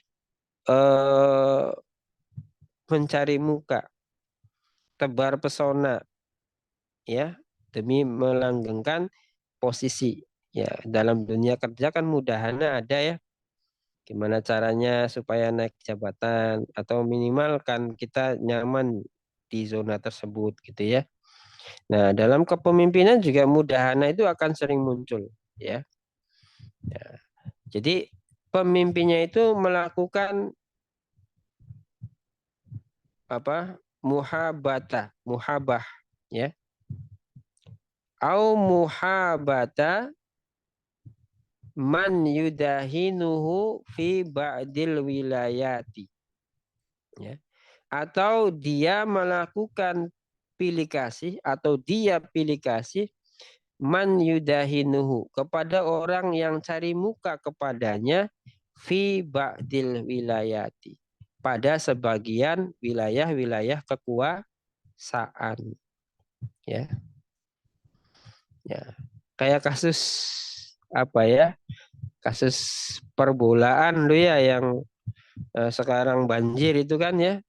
mencari muka, tebar pesona, ya, demi melanggengkan posisi. Ya, dalam dunia kerja kan mudahana ada ya. Gimana caranya supaya naik jabatan atau minimal kan kita nyaman di zona tersebut gitu ya. Nah, dalam kepemimpinan juga mudahana itu akan sering muncul ya. Ya. Jadi pemimpinnya itu melakukan muhabah ya. Au muhabata man yudahinuhu fi ba'dil wilayati. Ya. Atau dia melakukan pilih kasih atau dia pilih kasih man yudahinuhu kepada orang yang cari muka kepadanya fi ba'dil wilayati pada sebagian wilayah-wilayah kekuasaan ya. Ya. Kayak kasus kasus perbolaan lu ya yang sekarang banjir itu kan ya.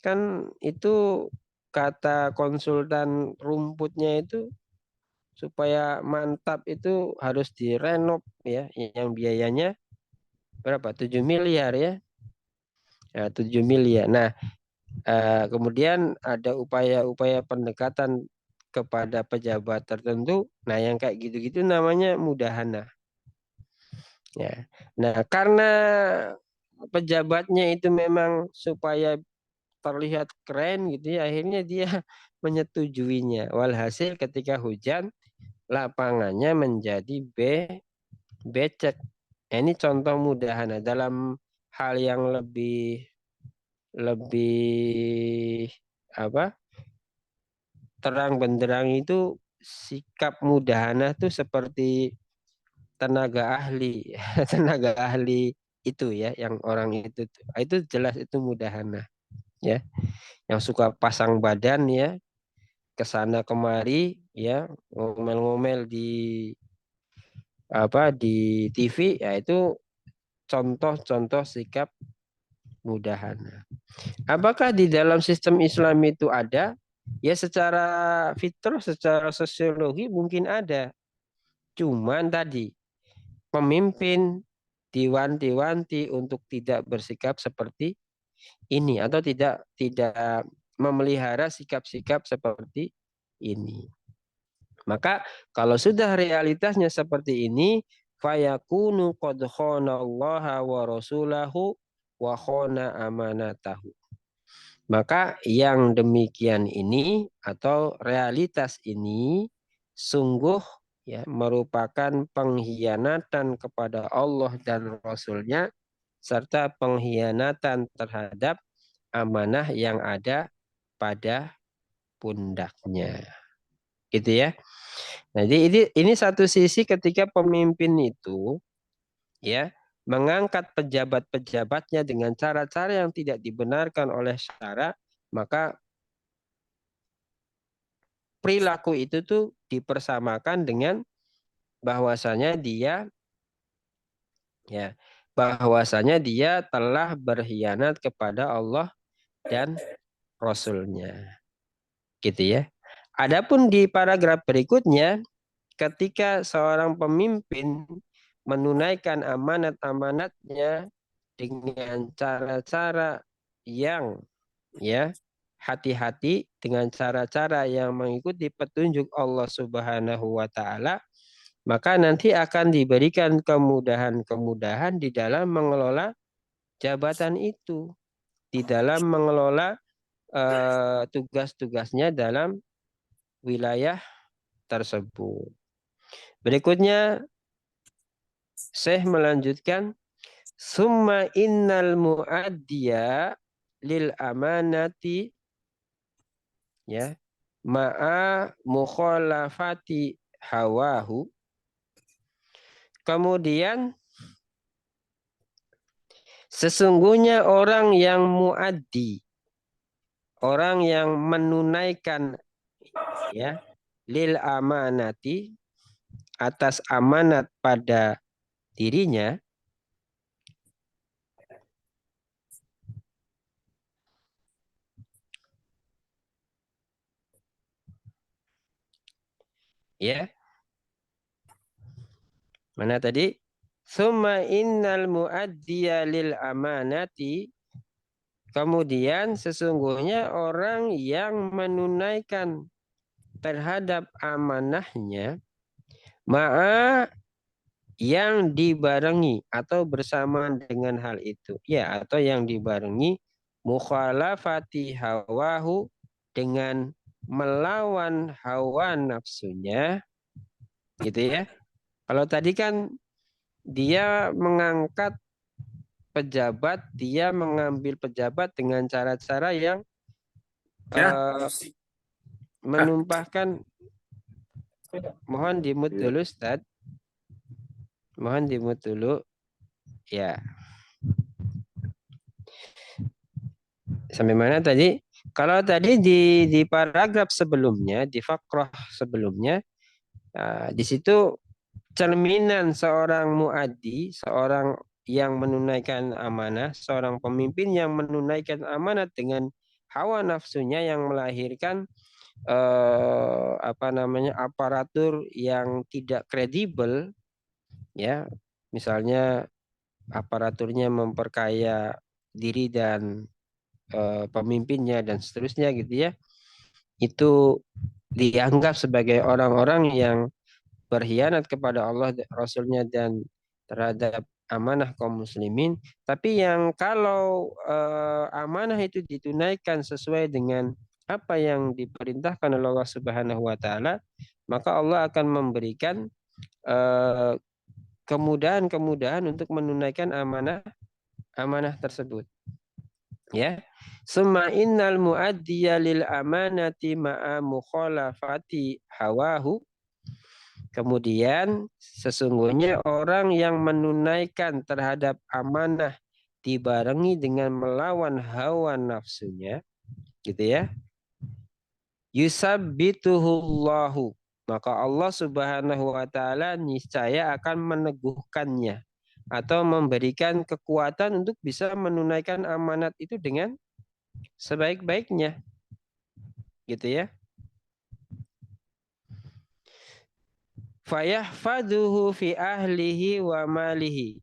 Kan itu kata konsultan rumputnya itu supaya mantap itu harus direnov ya, yang biayanya berapa? 7 miliar ya. Ya, 7 miliar. Nah, kemudian ada upaya-upaya pendekatan kepada pejabat tertentu. Nah, yang kayak gitu-gitu namanya mudahana. Ya. Nah, karena pejabatnya itu memang supaya terlihat keren gitu ya, akhirnya dia menyetujuinya. Walhasil ketika hujan lapangannya menjadi becek. Ini contoh mudahana dalam hal yang lebih lebih terang benderang itu sikap mudahana tuh seperti tenaga ahli tenaga ahli itu ya, yang orang itu jelas itu mudahana ya, yang suka pasang badan ya kesana kemari ya, ngomel-ngomel di TV ya, itu contoh-contoh sikap mudahana. Apakah di dalam sistem Islam itu ada? Ya secara fitrah, secara sosiologi mungkin ada. Cuman tadi pemimpin diwanti-wanti untuk tidak bersikap seperti ini atau tidak memelihara sikap-sikap seperti ini. Maka kalau sudah realitasnya seperti ini, fayakunu qad khanallaha wa rasulahu wa khana amanatahu. Maka yang demikian ini atau realitas ini sungguh ya merupakan pengkhianatan kepada Allah dan Rasul-Nya serta pengkhianatan terhadap amanah yang ada pada pundaknya. Gitu ya. Jadi ini satu sisi ketika pemimpin itu ya mengangkat pejabat-pejabatnya dengan cara-cara yang tidak dibenarkan oleh syara, maka perilaku itu tuh dipersamakan dengan bahwasanya dia telah berkhianat kepada Allah dan Rasul-Nya. Gitu ya. Adapun di paragraf berikutnya, ketika seorang pemimpin menunaikan amanat-amanatnya dengan cara-cara yang ya hati-hati, dengan cara-cara yang mengikuti petunjuk Allah Subhanahu wa taala, maka nanti akan diberikan kemudahan-kemudahan di dalam mengelola jabatan itu, di dalam mengelola tugas-tugasnya dalam wilayah tersebut. Berikutnya Syekh melanjutkan, Summa innal muaddiya lil amanati ya ma'a mukhalafati hawahu. Kemudian sesungguhnya orang yang muaddi, orang yang menunaikan ya lil amanati atas amanat pada dirinya, ya. Mana tadi? Summa innal muaddiya lil amanati. Kemudian sesungguhnya orang yang menunaikan terhadap amanahnya ma'a yang dibarengi atau bersamaan dengan hal itu. Ya, atau yang dibarengi mukhalafati hawahu dengan melawan hawa nafsunya. Gitu ya. Kalau tadi kan dia mengangkat pejabat, dia mengambil pejabat dengan cara-cara yang menumpahkan. Mohon dimut dulu, Ustaz. Mohon dimut dulu. Ya. Sampai mana tadi? Kalau tadi di paragraf sebelumnya, di fakrah sebelumnya, di situ cerminan seorang muaddi, seorang yang menunaikan amanah, seorang pemimpin yang menunaikan amanat dengan hawa nafsunya yang melahirkan aparatur yang tidak kredibel, ya, misalnya aparaturnya memperkaya diri dan pemimpinnya dan seterusnya gitu ya, itu dianggap sebagai orang-orang yang berkhianat kepada Allah, Rasulnya dan terhadap amanah kaum muslimin. Tapi yang kalau amanah itu ditunaikan sesuai dengan apa yang diperintahkan oleh Allah Subhanahu wa taala, maka Allah akan memberikan kemudahan-kemudahan untuk menunaikan amanah tersebut. Ya. Summa innal muaddiya lil amanati ma'a mukhalafati hawahu. Kemudian sesungguhnya orang yang menunaikan terhadap amanah dibarengi dengan melawan hawa nafsunya, gitu ya. Yusabbituhullahu, maka Allah Subhanahu wa taala niscaya akan meneguhkannya atau memberikan kekuatan untuk bisa menunaikan amanat itu dengan sebaik-baiknya. Gitu ya. Fayahfaduhu fi ahlihi wa malihi.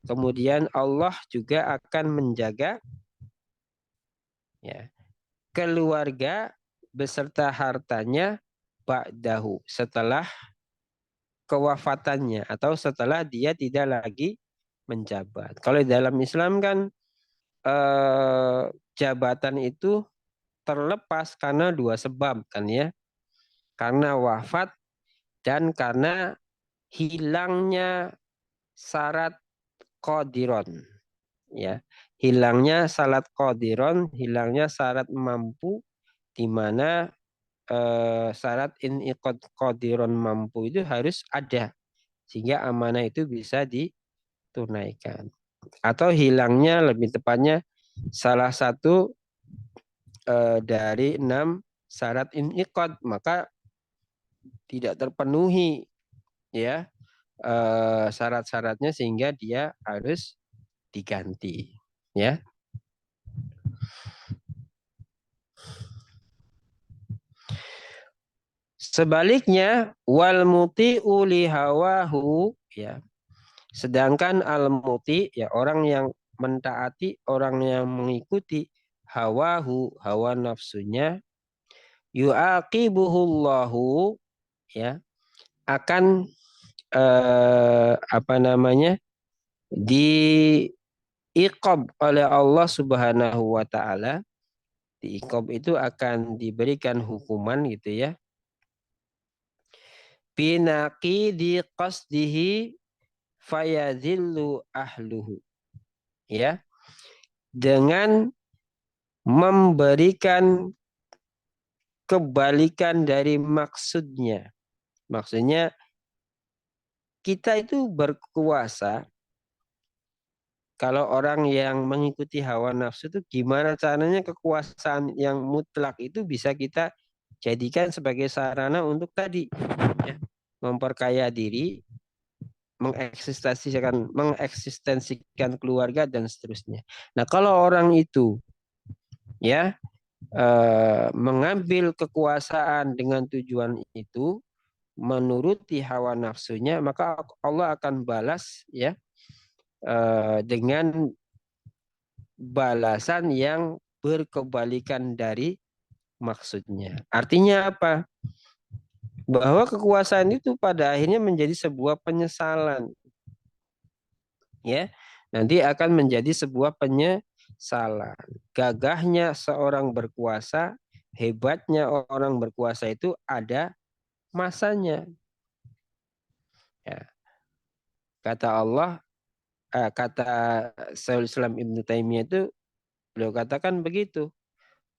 Kemudian Allah juga akan menjaga ya, keluarga beserta hartanya ba'dahu, setelah kewafatannya atau setelah dia tidak lagi menjabat. Kalau dalam Islam kan jabatan itu terlepas karena dua sebab kan ya. Karena wafat dan karena hilangnya syarat qadiron. Ya, hilangnya syarat qadiron, hilangnya syarat mampu, di mana syarat iniqad qadiron mampu itu harus ada sehingga amanah itu bisa ditunaikan. Atau hilangnya lebih tepatnya salah satu dari 6 syarat iniqad, maka tidak terpenuhi ya syarat-syaratnya sehingga dia harus diganti ya. Sebaliknya wal muti'u li hawahu ya. Sedangkan al muti ya orang yang mentaati, orang yang mengikuti hawahu, hawa nafsunya, yu'aqibuhullahu ya, akan diiqab oleh Allah Subhanahu wa taala. Diiqab itu akan diberikan hukuman gitu ya. Binaqidi qasdihi fayadhillu ahluhu. ya, dengan memberikan kebalikan dari maksudnya. Maksudnya kita itu berkuasa. Kalau orang yang mengikuti hawa nafsu itu gimana caranya kekuasaan yang mutlak itu bisa kita jadikan sebagai sarana untuk tadi, ya, memperkaya diri, mengeksistensikan keluarga dan seterusnya. Nah, kalau orang itu ya mengambil kekuasaan dengan tujuan itu, menuruti hawa nafsunya, maka Allah akan balas ya dengan balasan yang berkebalikan dari maksudnya. Artinya apa? Bahwa kekuasaan itu pada akhirnya menjadi sebuah penyesalan. Ya, nanti akan menjadi sebuah penyesalan. Gagahnya seorang berkuasa, hebatnya orang berkuasa itu ada masanya. Ya. Kata Allah, kata Syekhul Islam Ibnu Taimiyah itu, beliau katakan begitu.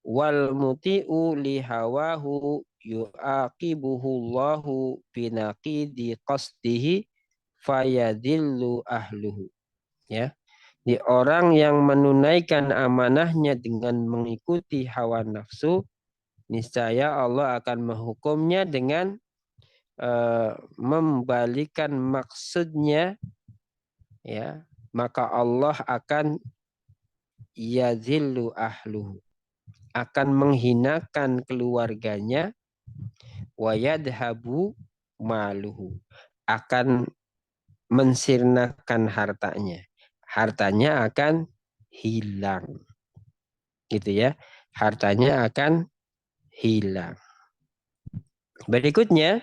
Wal muti'u li hawahu yu'aqibuhu Allahu binaqidi qasdihi fayadillu ahluhu. Ya. Di orang yang menunaikan amanahnya dengan mengikuti hawa nafsu, niscaya Allah akan menghukumnya dengan membalikan maksudnya, ya, maka Allah akan yazillu ahluhu, akan menghinakan keluarganya, wa yadhabu maluhu, akan mensirnakan hartanya. Hartanya akan hilang. Gitu ya. Hartanya akan hilang. Berikutnya,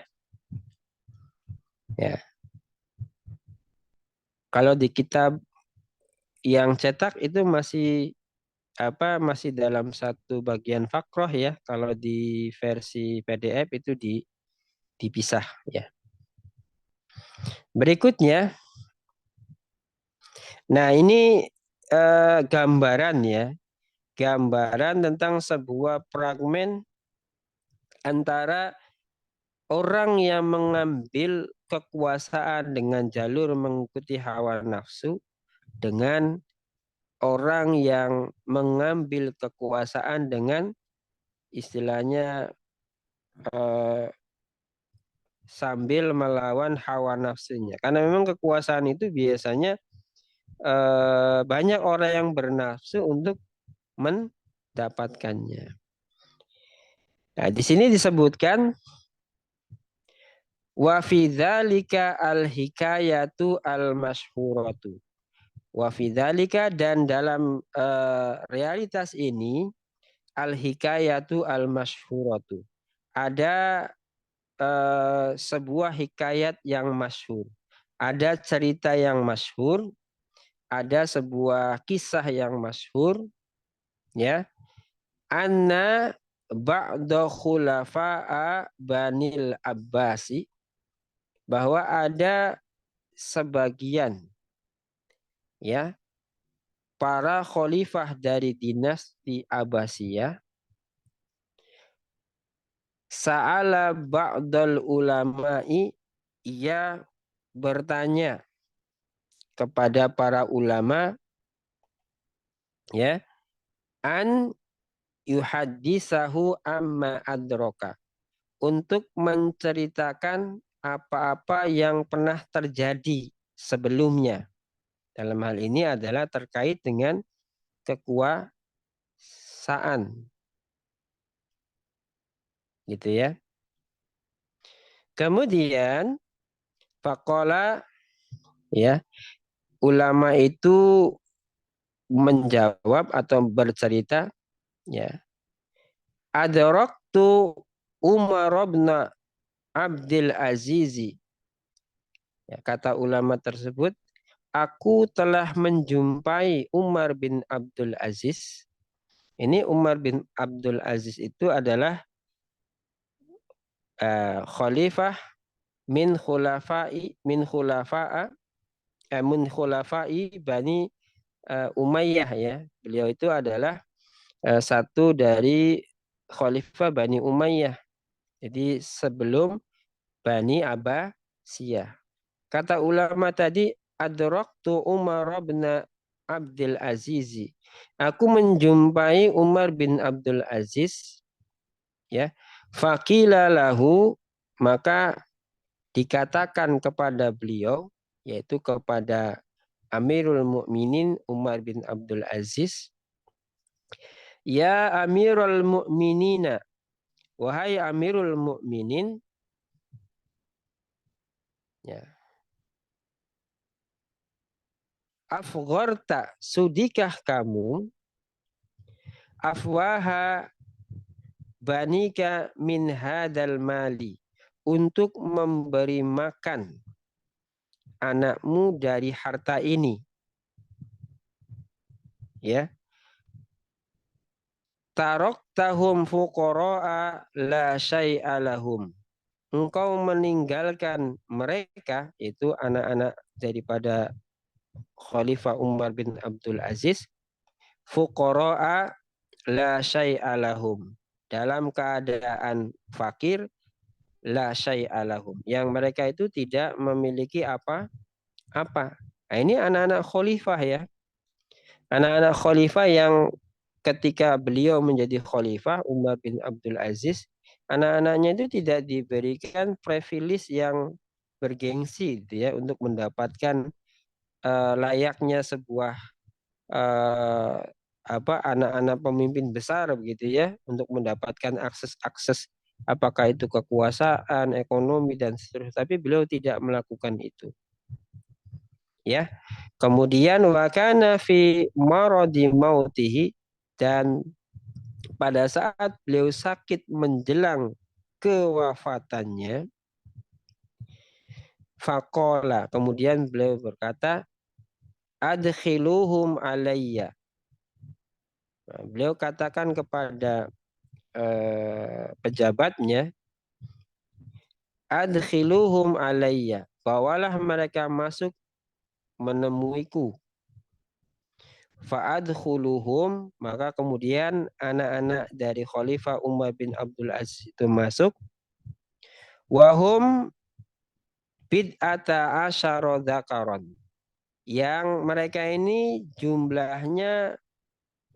ya, kalau di kitab yang cetak itu masih masih dalam satu bagian fakroh ya. Kalau di versi PDF itu dipisah ya. Berikutnya, nah ini gambaran ya, gambaran tentang sebuah fragmen antara orang yang mengambil kekuasaan dengan jalur mengikuti hawa nafsu dengan orang yang mengambil kekuasaan dengan istilahnya sambil melawan hawa nafsunya. Karena memang kekuasaan itu biasanya banyak orang yang bernafsu untuk mendapatkannya. Nah, di sini disebutkan wa fi dzalika al-hikayatu al-masyhuratu. Wa fi dzalika, dan dalam realitas ini al-hikayatu al-masyhuratu. Ada sebuah hikayat yang masyhur. Ada cerita yang masyhur, ada sebuah kisah yang masyhur, ya. Anna ba'da khulafa'a Banil Abbasi, bahwa ada sebagian ya para khalifah dari dinasti Abbasiyah, sa'ala ba'dal ulama'i, ia bertanya kepada para ulama, ya, an yuhaddisahu amma adroka, untuk menceritakan apa-apa yang pernah terjadi sebelumnya. Dalam hal ini adalah terkait dengan kekuasaan. Gitu ya. Kemudian faqala, ya, ulama itu menjawab atau bercerita, ya, adraktu Umar bin Abdul Aziz. Ya, kata ulama tersebut, aku telah menjumpai Umar bin Abdul Aziz. Ini Umar bin Abdul Aziz itu adalah khalifah min khulafai Bani Umayyah ya. Beliau itu adalah satu dari khalifah Bani Umayyah. Jadi sebelum Bani Abbasiyah. Kata ulama tadi, adraktu Umar bin Abdul Aziz. Aku menjumpai Umar bin Abdul Aziz, ya. Faqila lahu, maka dikatakan kepada beliau, yaitu kepada Amirul Mukminin Umar bin Abdul Aziz, ya Amirul Mukminina, wahai Amirul Mukminin, ya. Afgharta, sudikah kamu afwaha banika min hadal mali, untuk memberi makan anakmu dari harta ini, ya. Taroktahum fuqara'a la syai'a lahum, engkau meninggalkan mereka, itu anak-anak daripada Khalifah Umar bin Abdul Aziz, fuqara'a la syai'a lahum, dalam keadaan fakir, la syai'a lahum, yang mereka itu tidak memiliki apa-apa. Nah, ini anak-anak khalifah ya. Anak-anak khalifah yang ketika beliau menjadi khalifah Umar bin Abdul Aziz, anak-anaknya itu tidak diberikan privilege yang bergengsi gitu ya, untuk mendapatkan layaknya sebuah anak-anak pemimpin besar begitu ya, untuk mendapatkan akses apakah itu kekuasaan, ekonomi dan seterusnya. Tapi beliau tidak melakukan itu. Ya. Kemudian wa kana fi maradi mautihi, dan pada saat beliau sakit menjelang kewafatannya, faqala, kemudian beliau berkata, adkhiluhum alayya. Nah, beliau katakan kepada pejabatnya, adkhiluhum alayya, bawalah mereka masuk menemuiku. Fa'adkhuluhum, maka kemudian anak-anak dari Khalifah Umar bin Abdul Aziz itu masuk. Wahum bid'ata asyara dzakaron, yang mereka ini jumlahnya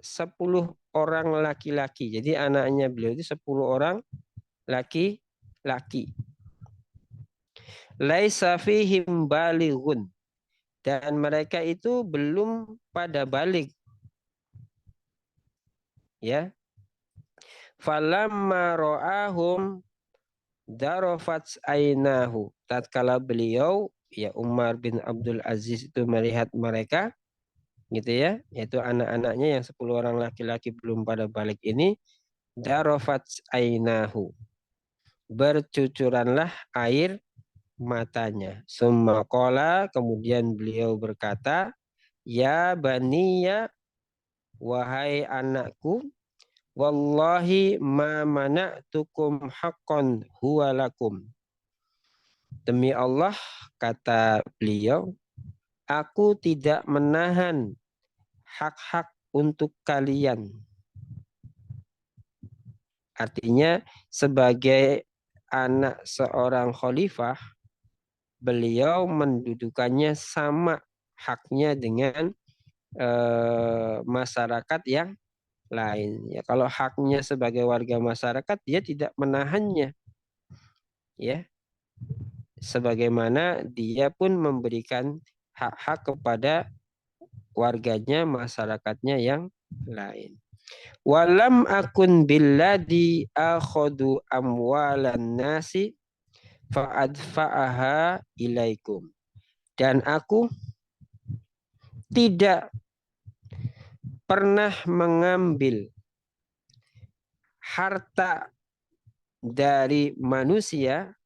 10 orang laki-laki. Jadi anaknya beliau itu 10 orang laki-laki. Laisa fihim balighun, dan mereka itu belum pada balik. Ya. Falamma ra'ahum darafat ainahu, tatkala beliau ya Umar bin Abdul Aziz itu melihat mereka gitu ya, yaitu anak-anaknya yang 10 orang laki-laki belum pada balik ini, darafat ainahu, bercucuranlah air matanya. Summa qala, kemudian beliau berkata, ya baniya, wahai anakku, wallahi ma mana'tukum haqqan huwa lakum. Demi Allah, kata beliau, aku tidak menahan hak-hak untuk kalian. Artinya sebagai anak seorang khalifah, beliau mendudukannya sama haknya dengan masyarakat yang lain. Ya, kalau haknya sebagai warga masyarakat, dia tidak menahannya. Ya, sebagaimana dia pun memberikan hak-hak kepada warganya, masyarakatnya yang lain. Walam akun billadi akhudu amwalan nasi fa'adfa'aha ilaikum. Dan aku tidak pernah mengambil harta dari manusia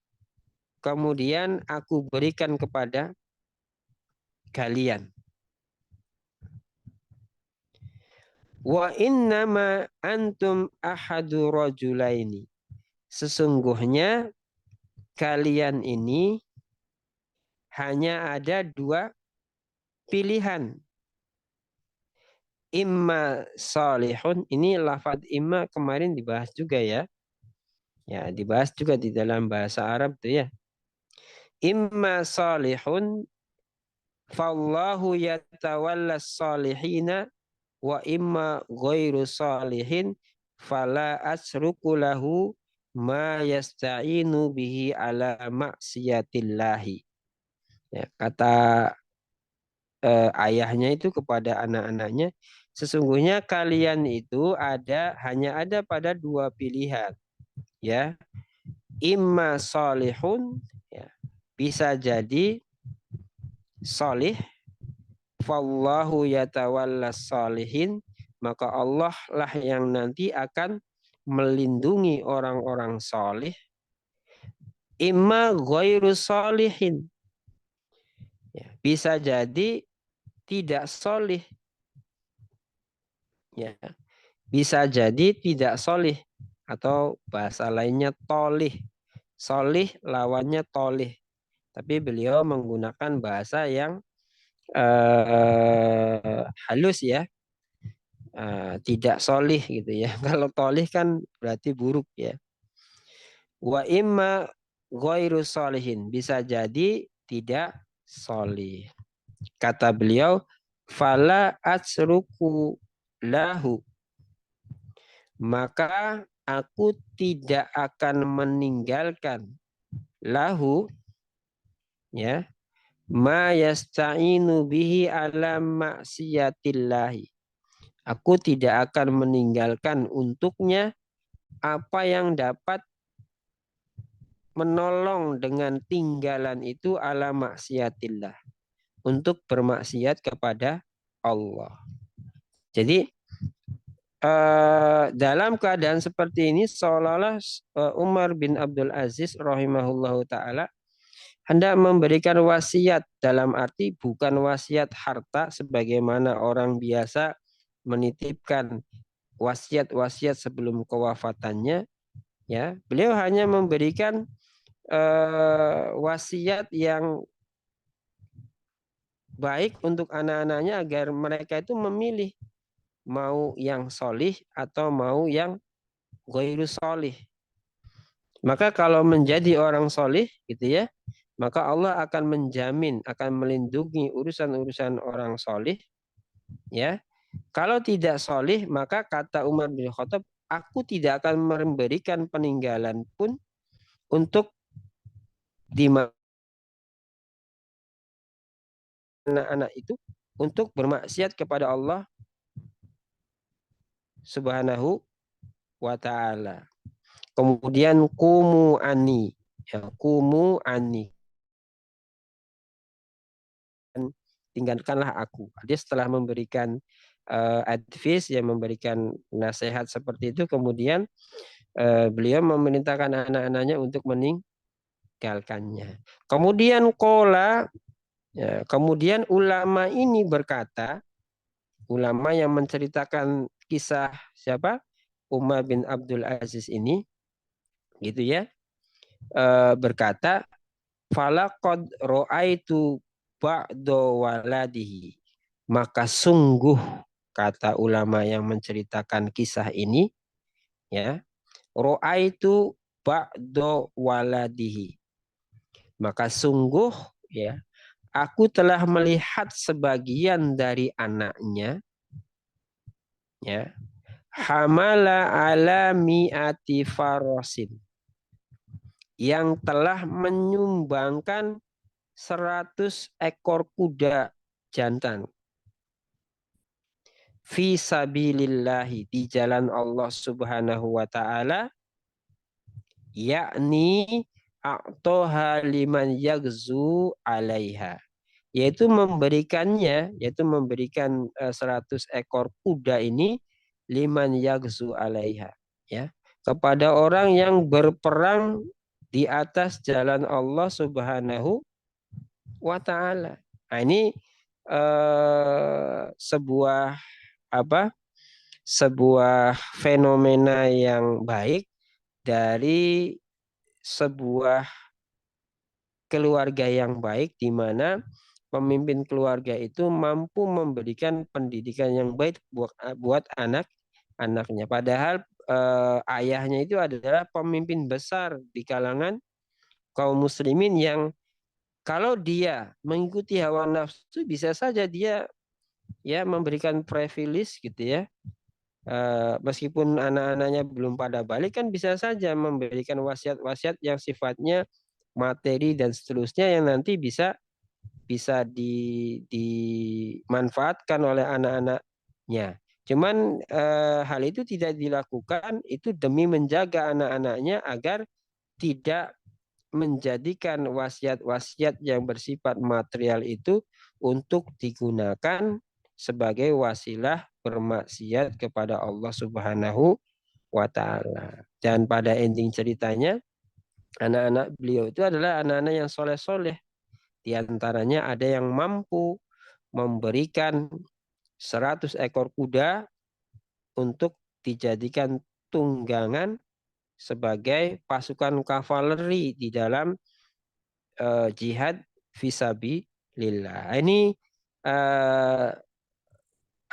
kemudian aku berikan kepada kalian. Wa innama antum ahadu rajulaini, sesungguhnya kalian ini hanya ada 2 pilihan. imma salihun, ini lafaz imma kemarin dibahas juga ya. Ya, dibahas juga di dalam bahasa Arab tuh ya. Imma salihun fallahu yatawallas salihina wa imma ghairu salihin fala asruku lahu ma yasta'inu bihi ala maksiyatillahi. Ya, kata ayahnya itu kepada anak-anaknya, sesungguhnya kalian itu hanya ada pada dua pilihan, ya. Imma salihun, ya, bisa jadi salih, fallahu yatawallas salihin, maka Allah lah yang nanti akan melindungi orang-orang salih. Imma ghairu salihin, ya, bisa jadi tidak solih, ya, bisa jadi tidak solih, atau bahasa lainnya tolih. Solih lawannya tolih, tapi beliau menggunakan bahasa yang halus ya, tidak solih gitu ya. Kalau tolih kan berarti buruk ya. Wa imma ghairu solihin, bisa jadi tidak solih. Kata beliau, fala atsruku lahu, maka aku tidak akan meninggalkan lahu, ya, ma yasta'inu bihi ala maksiyatillahi. Aku tidak akan meninggalkan untuknya apa yang dapat menolong dengan tinggalan itu ala maksiatillah, untuk bermaksiat kepada Allah. Jadi dalam keadaan seperti ini seolah-olah Umar bin Abdul Aziz rahimahullahu taala hendak memberikan wasiat, dalam arti bukan wasiat harta sebagaimana orang biasa menitipkan wasiat-wasiat sebelum kewafatannya, ya. Beliau hanya memberikan wasiat yang baik untuk anak-anaknya agar mereka itu memilih mau yang solih atau mau yang ghairu solih. Maka kalau menjadi orang solih gitu ya, maka Allah akan menjamin, akan melindungi urusan-urusan orang solih, ya. Kalau tidak solih, maka kata Umar bin Khattab, aku tidak akan memberikan peninggalan pun untuk di anak-anak itu untuk bermaksiat kepada Allah Subhanahu wa ta'ala. Kemudian kumu ani, ya, kumu ani, tinggalkanlah aku. Dia setelah memberikan advice, yang memberikan nasihat seperti itu, kemudian beliau memerintahkan anak-anaknya untuk meninggalkannya. Kemudian kola, ya, kemudian ulama ini berkata, ulama yang menceritakan kisah siapa? Umar bin Abdul Aziz ini, gitu ya, berkata, falaqad ra'aitu ba'da waladihi, maka sungguh, kata ulama yang menceritakan kisah ini, ya, ra'aitu ba'da waladihi, maka sungguh, ya, aku telah melihat sebagian dari anaknya, ya, hamala ala mi'ati farosin, yang telah menyumbangkan 100 ekor kuda jantan, fi sabilillahi, di jalan Allah Subhanahu wa taala, yakni a'toha liman yagzu alaiha, yaitu memberikannya, yaitu memberikan 100 ekor kuda ini, liman yagzu alaiha, ya, kepada orang yang berperang di atas jalan Allah Subhanahu wa ta'ala. Nah, ini sebuah sebuah fenomena yang baik dari sebuah keluarga yang baik, di mana pemimpin keluarga itu mampu memberikan pendidikan yang baik buat anak-anaknya. Padahal ayahnya itu adalah pemimpin besar di kalangan kaum muslimin yang kalau dia mengikuti hawa nafsu bisa saja dia ya memberikan privilege gitu ya. Meskipun anak-anaknya belum pada balik kan bisa saja memberikan wasiat-wasiat yang sifatnya materi dan seterusnya yang nanti bisa dimanfaatkan oleh anak-anaknya. Cuman hal itu tidak dilakukan itu demi menjaga anak-anaknya agar tidak menjadikan wasiat-wasiat yang bersifat material itu untuk digunakan sebagai wasilah bermaksiat kepada Allah Subhanahu wa taala. Dan pada ending ceritanya anak-anak beliau itu adalah anak-anak yang soleh-soleh. Di antaranya ada yang mampu memberikan 100 ekor kuda untuk dijadikan tunggangan sebagai pasukan kavaleri di dalam jihad fisabilillah. Ini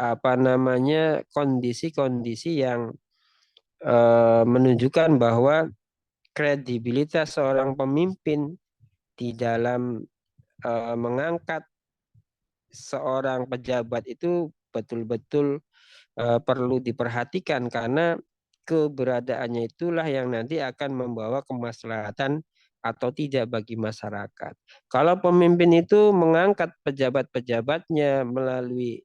apa namanya kondisi-kondisi yang menunjukkan bahwa kredibilitas seorang pemimpin di dalam mengangkat seorang pejabat itu betul-betul perlu diperhatikan karena keberadaannya itulah yang nanti akan membawa kemaslahatan atau tidak bagi masyarakat. Kalau pemimpin itu mengangkat pejabat-pejabatnya melalui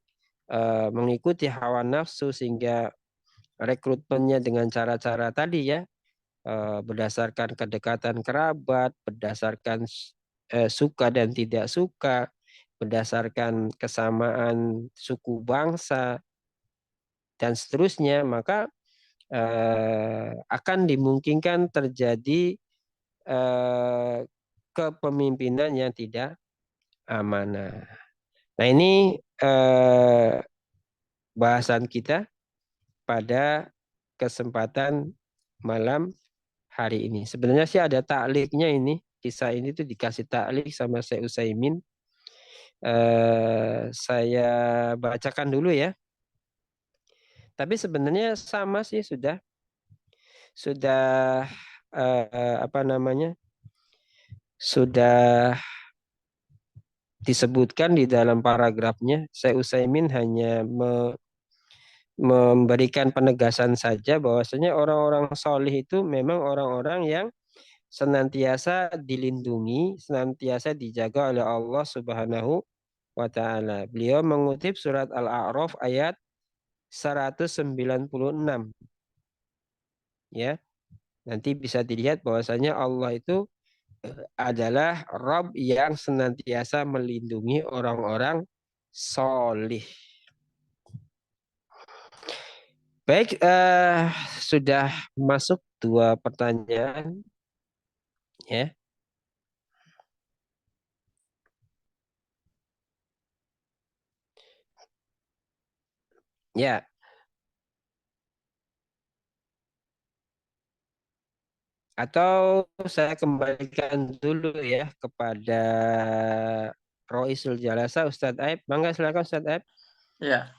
mengikuti hawa nafsu sehingga rekrutmennya dengan cara-cara tadi ya, berdasarkan kedekatan kerabat, berdasarkan suka dan tidak suka, berdasarkan kesamaan suku bangsa, dan seterusnya, maka akan dimungkinkan terjadi kepemimpinan yang tidak amanah. Nah ini bahasan kita pada kesempatan malam hari ini. Sebenarnya sih ada takliknya ini. Kisah ini tuh dikasih taklik sama Syekh Utsaimin. Saya bacakan dulu ya. Tapi sebenarnya sama sih sudah apa namanya? Sudah disebutkan di dalam paragrafnya. Syekh Utsaimin hanya memberikan penegasan saja bahwasanya orang-orang solih itu memang orang-orang yang senantiasa dilindungi, senantiasa dijaga oleh Allah Subhanahu wa taala. Beliau mengutip surat Al-A'raf ayat 196. Ya. Nanti bisa dilihat bahwasanya Allah itu adalah Rabb yang senantiasa melindungi orang-orang solih. Baik, sudah masuk 2 pertanyaan, ya. Ya. Atau saya kembalikan dulu ya kepada Roisul Jalasa, Ustadz Aib. Bangga silakan Ustadz Aib. Ya.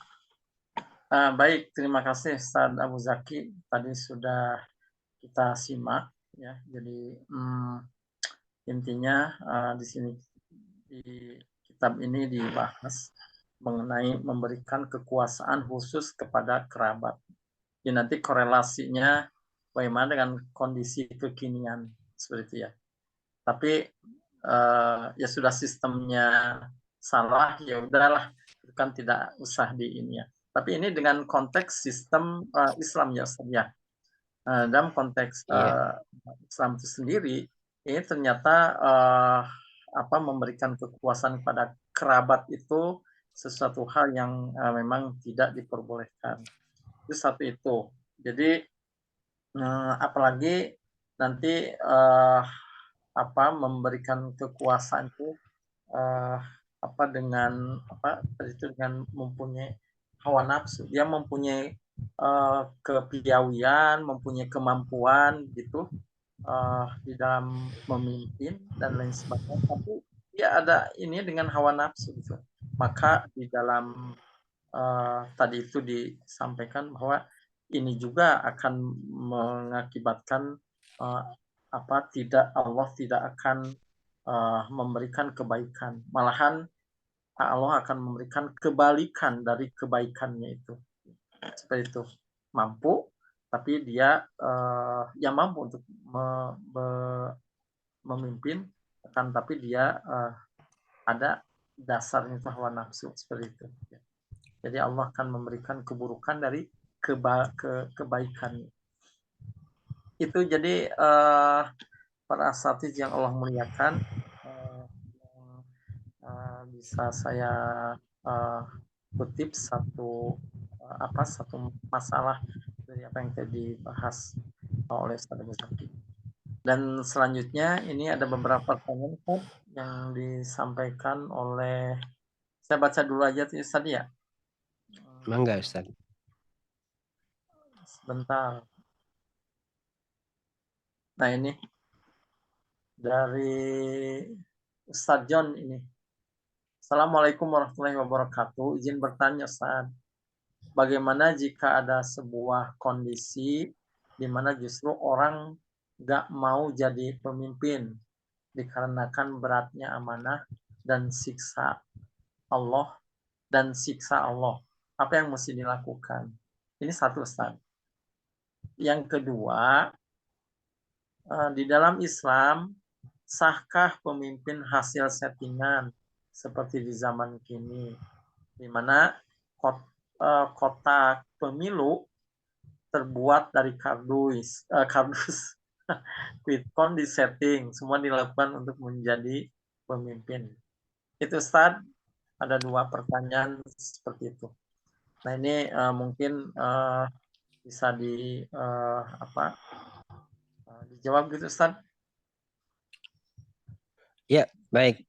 Baik, terima kasih Ustaz Abu Zaki. Tadi sudah kita simak ya. Jadi intinya di sini di kitab ini dibahas mengenai memberikan kekuasaan khusus kepada kerabat. Jadi nanti korelasinya bagaimana dengan kondisi kekinian seperti itu ya. Tapi ya sudah sistemnya salah, ya udahlah, itu kan tidak usah di ini ya. Tapi ini dengan konteks sistem Islam ya Ustaz ya. Dalam konteks Islam itu sendiri, ini ternyata memberikan kekuasaan kepada kerabat itu sesuatu hal yang memang tidak diperbolehkan. Itu satu itu. Jadi apalagi nanti memberikan kekuasaan itu dengan mempunyai hawa nafsu, dia mempunyai kepiawaian, mempunyai kemampuan gitu di dalam memimpin dan lain sebagainya, tapi ya ada ini dengan hawa nafsu gitu. Maka di dalam tadi itu disampaikan bahwa ini juga akan mengakibatkan Allah tidak akan memberikan kebaikan, malahan Allah akan memberikan kebalikan dari kebaikannya itu. Seperti itu, mampu tapi dia yang mampu untuk memimpin, kan, tapi dia ada dasarnya itu hawa nafsu seperti itu. Jadi Allah akan memberikan keburukan dari kebaikan. Itu jadi para asatidz yang Allah muliakan, bisa saya kutip satu masalah dari apa yang tadi dibahas oleh Ustaz Muzaki. Dan selanjutnya ini ada beberapa pertanyaan yang disampaikan oleh, saya baca dulu aja Ustaz ya. Mangga Ustaz. Sebentar. Nah ini dari Ustaz John ini. Assalamualaikum warahmatullahi wabarakatuh. Izin bertanya Ustaz, bagaimana jika ada sebuah kondisi di mana justru orang gak mau jadi pemimpin dikarenakan beratnya amanah dan siksa Allah apa yang mesti dilakukan? Ini satu Ustaz. Yang kedua, di dalam Islam, sahkah pemimpin hasil settingan seperti di zaman kini, di mana kotak pemilu terbuat dari kardus quick count di setting, semua dilakukan untuk menjadi pemimpin. Itu Ustaz, ada dua pertanyaan seperti itu. Nah ini mungkin bisa dijawab gitu Ustaz. Ya, baik.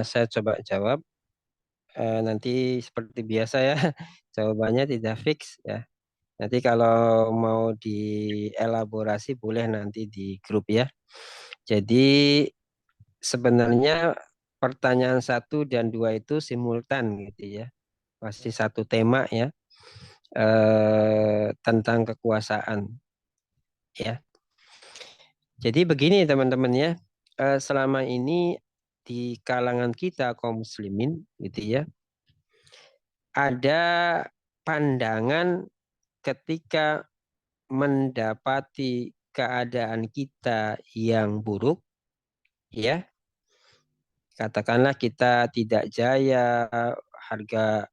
Saya coba jawab. Nanti seperti biasa ya, jawabannya tidak fix ya. Nanti kalau mau dielaborasi boleh nanti di grup ya. Jadi sebenarnya pertanyaan 1 dan 2 itu simultan gitu ya. Masih satu tema ya. Tentang kekuasaan ya. Jadi begini teman-teman ya. Selama ini di kalangan kita kaum muslimin gitu ya, ada pandangan ketika mendapati keadaan kita yang buruk ya, katakanlah kita tidak jaya, harga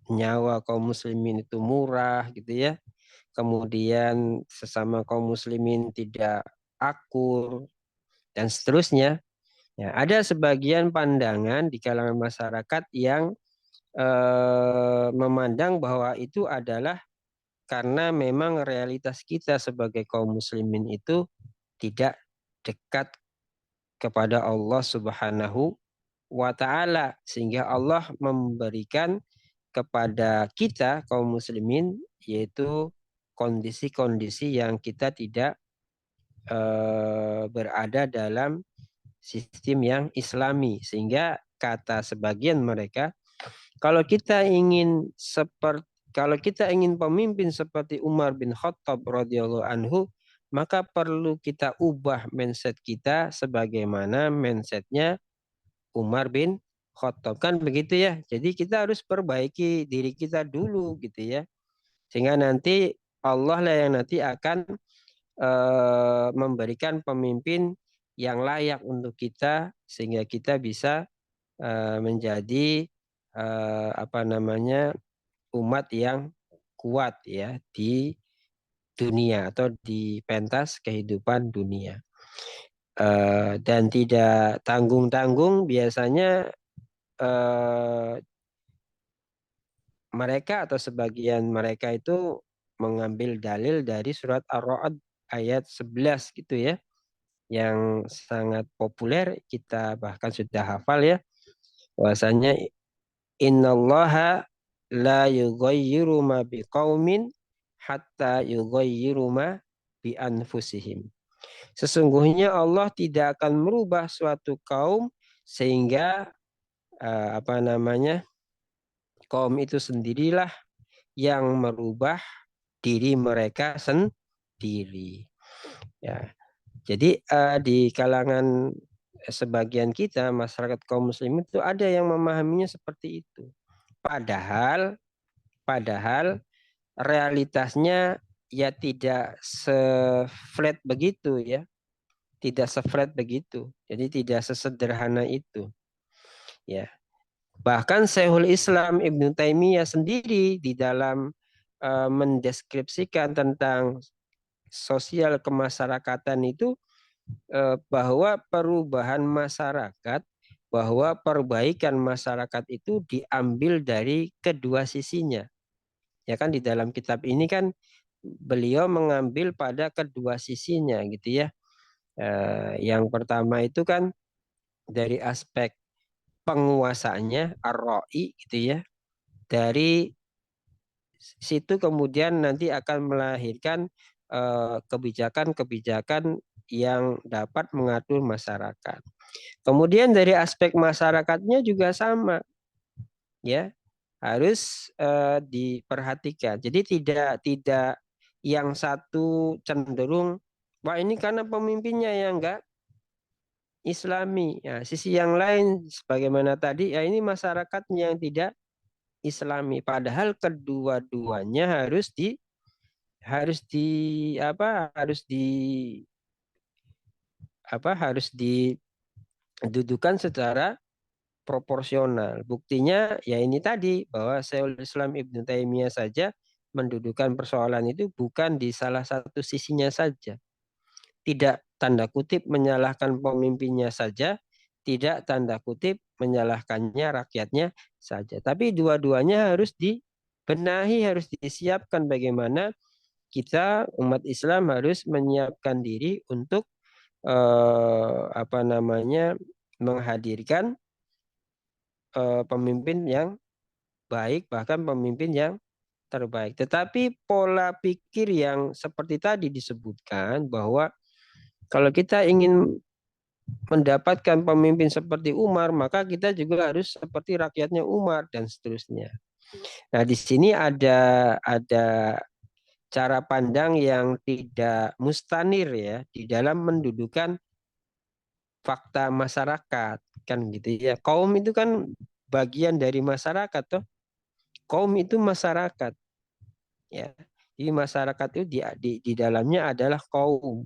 nyawa kaum muslimin itu murah gitu ya, kemudian sesama kaum muslimin tidak akur dan seterusnya. Ya, ada sebagian pandangan di kalangan masyarakat yang memandang bahwa itu adalah karena memang realitas kita sebagai kaum muslimin itu tidak dekat kepada Allah Subhanahu wa taala, sehingga Allah memberikan kepada kita kaum muslimin yaitu kondisi-kondisi yang kita tidak berada dalam sistem yang islami, sehingga kata sebagian mereka, kalau kita ingin pemimpin seperti Umar bin Khattab radhiyallahu anhu, maka perlu kita ubah mindset kita sebagaimana mindsetnya Umar bin Khattab, kan begitu ya. Jadi kita harus perbaiki diri kita dulu gitu ya, sehingga nanti Allah lah yang nanti akan memberikan pemimpin yang layak untuk kita, sehingga kita bisa menjadi umat yang kuat ya di dunia atau di pentas kehidupan dunia. Dan tidak tanggung-tanggung, biasanya mereka atau sebagian mereka itu mengambil dalil dari surat Ar-Ra'd ayat 11 gitu ya, yang sangat populer, kita bahkan sudah hafal ya, bahwasanya innallaha la yughayyiru ma biqaumin hatta yughayyiru ma bi anfusihim. Sesungguhnya Allah tidak akan merubah suatu kaum sehingga kaum itu sendirilah yang merubah diri mereka sendiri. Ya, jadi di kalangan sebagian kita masyarakat kaum muslim itu ada yang memahaminya seperti itu. Padahal realitasnya ya tidak se-flat begitu ya. Tidak se-flat begitu. Jadi tidak sesederhana itu. Ya. Bahkan Syekhul Islam Ibnu Taimiyah sendiri di dalam mendeskripsikan tentang sosial kemasyarakatan itu bahwa perubahan masyarakat, bahwa perbaikan masyarakat itu diambil dari kedua sisinya. Ya kan di dalam kitab ini kan beliau mengambil pada kedua sisinya gitu ya. Yang pertama itu kan dari aspek penguasanya ar-ra'i gitu ya. Dari situ kemudian nanti akan melahirkan kebijakan-kebijakan yang dapat mengatur masyarakat. Kemudian dari aspek masyarakatnya juga sama, ya harus diperhatikan. Jadi tidak yang satu cenderung wah ini karena pemimpinnya yang enggak Islami. Ya, sisi yang lain sebagaimana tadi ya ini masyarakatnya yang tidak Islami. Padahal kedua-duanya harus didudukan secara proporsional. Buktinya ya ini tadi bahwa Syekhul Islam Ibnu Taimiyah saja mendudukan persoalan itu bukan di salah satu sisinya saja. Tidak tanda kutip menyalahkan pemimpinnya saja, tidak tanda kutip menyalahkannya rakyatnya saja. Tapi dua-duanya harus dibenahi, harus disiapkan bagaimana kita umat Islam harus menyiapkan diri untuk menghadirkan pemimpin yang baik, bahkan pemimpin yang terbaik. Tetapi pola pikir yang seperti tadi disebutkan bahwa kalau kita ingin mendapatkan pemimpin seperti Umar, maka kita juga harus seperti rakyatnya Umar dan seterusnya. Nah, di sini ada cara pandang yang tidak mustanir ya di dalam mendudukan fakta masyarakat kan gitu ya. Kaum itu kan bagian dari masyarakat toh. Kaum itu masyarakat ya. Jadi masyarakat itu di dalamnya adalah kaum.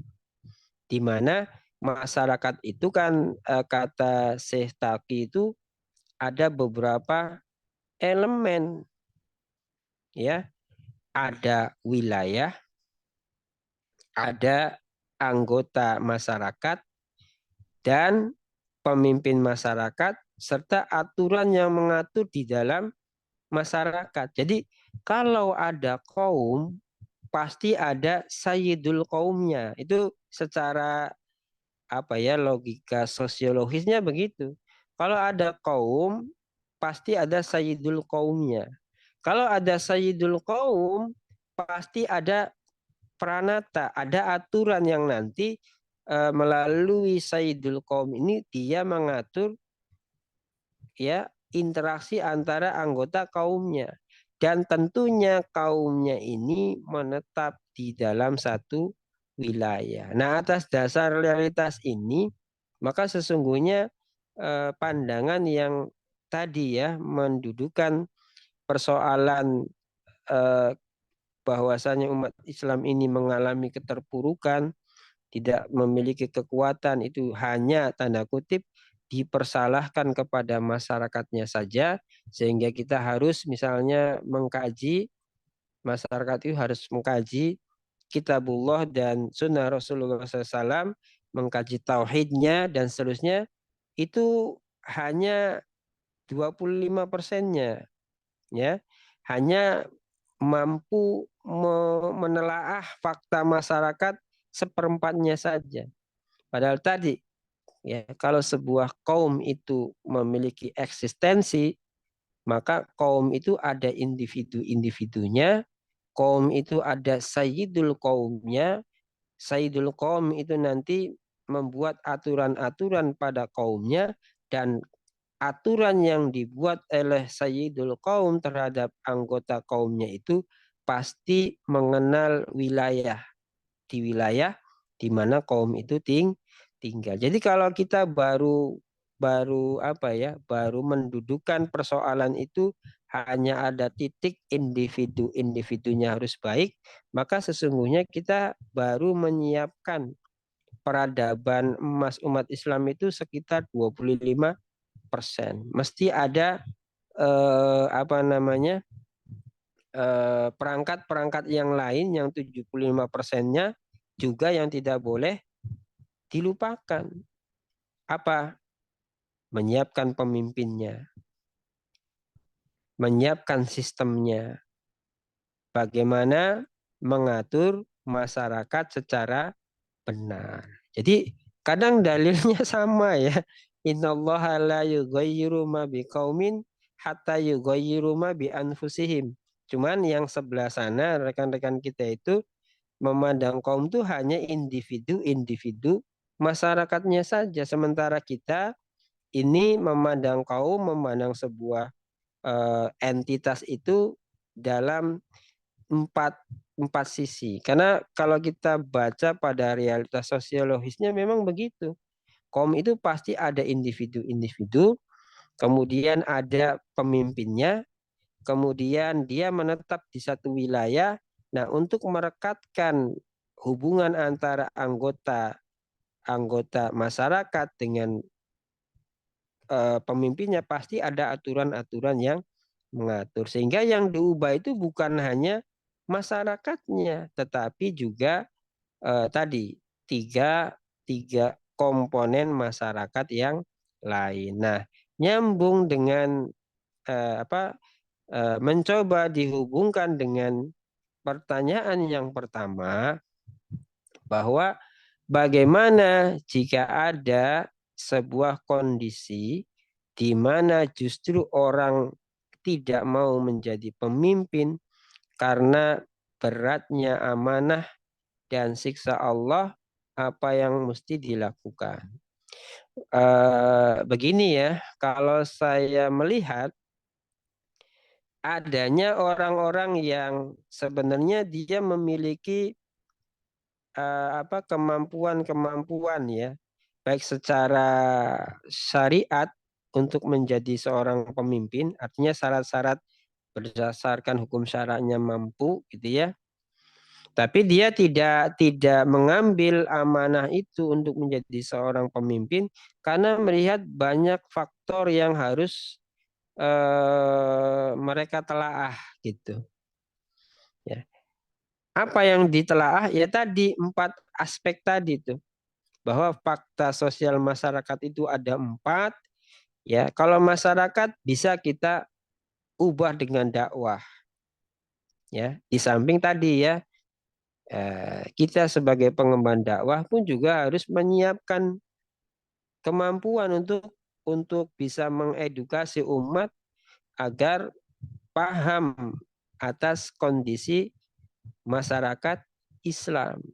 Di mana masyarakat itu kan kata Syekh Taqi itu ada beberapa elemen ya. Ada wilayah, ada anggota masyarakat dan pemimpin masyarakat serta aturan yang mengatur di dalam masyarakat. Jadi kalau ada kaum pasti ada sayyidul kaumnya. Itu secara logika sosiologisnya begitu. Kalau ada kaum pasti ada sayyidul kaumnya. Kalau ada sayyidul kaum pasti ada pranata, ada aturan yang nanti melalui sayyidul kaum ini dia mengatur ya interaksi antara anggota kaumnya. Dan tentunya kaumnya ini menetap di dalam satu wilayah. Nah, atas dasar realitas ini, maka sesungguhnya pandangan yang tadi ya mendudukan persoalan bahwasanya umat Islam ini mengalami keterpurukan, tidak memiliki kekuatan, itu hanya tanda kutip dipersalahkan kepada masyarakatnya saja, sehingga kita harus misalnya mengkaji, masyarakat itu harus mengkaji kitabullah dan sunnah Rasulullah SAW, mengkaji tauhidnya dan seterusnya, itu hanya 25%-nya ya, hanya mampu menelaah fakta masyarakat seperempatnya saja. Padahal tadi ya kalau sebuah kaum itu memiliki eksistensi, maka kaum itu ada individu-individunya, kaum itu ada sayyidul kaumnya, sayyidul kaum itu nanti membuat aturan-aturan pada kaumnya, dan aturan yang dibuat oleh Sayyidul Qaum terhadap anggota kaumnya itu pasti mengenal wilayah di mana kaum itu tinggal. Jadi kalau kita baru mendudukan persoalan itu hanya ada titik individunya harus baik, maka sesungguhnya kita baru menyiapkan peradaban emas umat Islam itu sekitar 25%. Mesti ada perangkat-perangkat yang lain yang 75%-nya juga yang tidak boleh dilupakan. Apa? Menyiapkan pemimpinnya, menyiapkan sistemnya, bagaimana mengatur masyarakat secara benar. Jadi kadang dalilnya sama ya. Innallaha la yughayyiru ma biqaumin hatta yughayyiru ma bi anfusihim. Cuman yang sebelah sana rekan-rekan kita itu memandang kaum itu hanya individu masyarakatnya saja. Sementara kita ini memandang kaum, memandang sebuah entitas itu dalam empat sisi. Karena kalau kita baca pada realitas sosiologisnya memang begitu. Kaum itu pasti ada individu-individu, kemudian ada pemimpinnya, kemudian dia menetap di satu wilayah. Nah, untuk merekatkan hubungan antara anggota masyarakat dengan pemimpinnya pasti ada aturan-aturan yang mengatur. Sehingga yang diubah itu bukan hanya masyarakatnya, tetapi juga tadi tiga komponen masyarakat yang lain. Nah, nyambung dengan mencoba dihubungkan dengan pertanyaan yang pertama, bahwa bagaimana jika ada sebuah kondisi di mana justru orang tidak mau menjadi pemimpin karena beratnya amanah dan siksa Allah, apa yang mesti dilakukan? Begini ya, kalau saya melihat adanya orang-orang yang sebenarnya dia memiliki kemampuan ya, baik secara syariat untuk menjadi seorang pemimpin, artinya syarat-syarat berdasarkan hukum syara'nya mampu gitu ya. Tapi dia tidak mengambil amanah itu untuk menjadi seorang pemimpin karena melihat banyak faktor yang harus mereka telaah gitu. Ya. Apa yang ditelaah? Ya tadi 4 aspek tadi itu. Bahwa fakta sosial masyarakat itu ada 4. Ya, kalau masyarakat bisa kita ubah dengan dakwah. Ya, di samping tadi ya, kita sebagai pengemban dakwah pun juga harus menyiapkan kemampuan untuk bisa mengedukasi umat agar paham atas kondisi masyarakat Islam.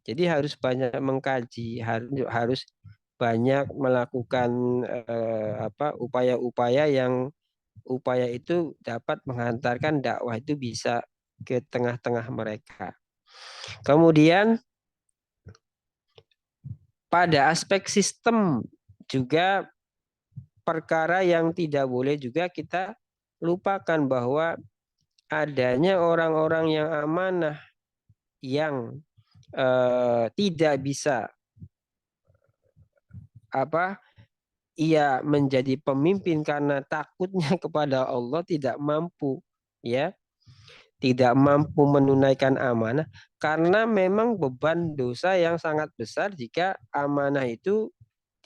Jadi harus banyak mengkaji, harus banyak melakukan upaya-upaya yang itu dapat menghantarkan dakwah itu bisa ke tengah-tengah mereka. Kemudian pada aspek sistem juga perkara yang tidak boleh juga kita lupakan bahwa adanya orang-orang yang amanah yang tidak bisa ia menjadi pemimpin karena takutnya kepada Allah, tidak mampu ya, tidak mampu menunaikan amanah karena memang beban dosa yang sangat besar jika amanah itu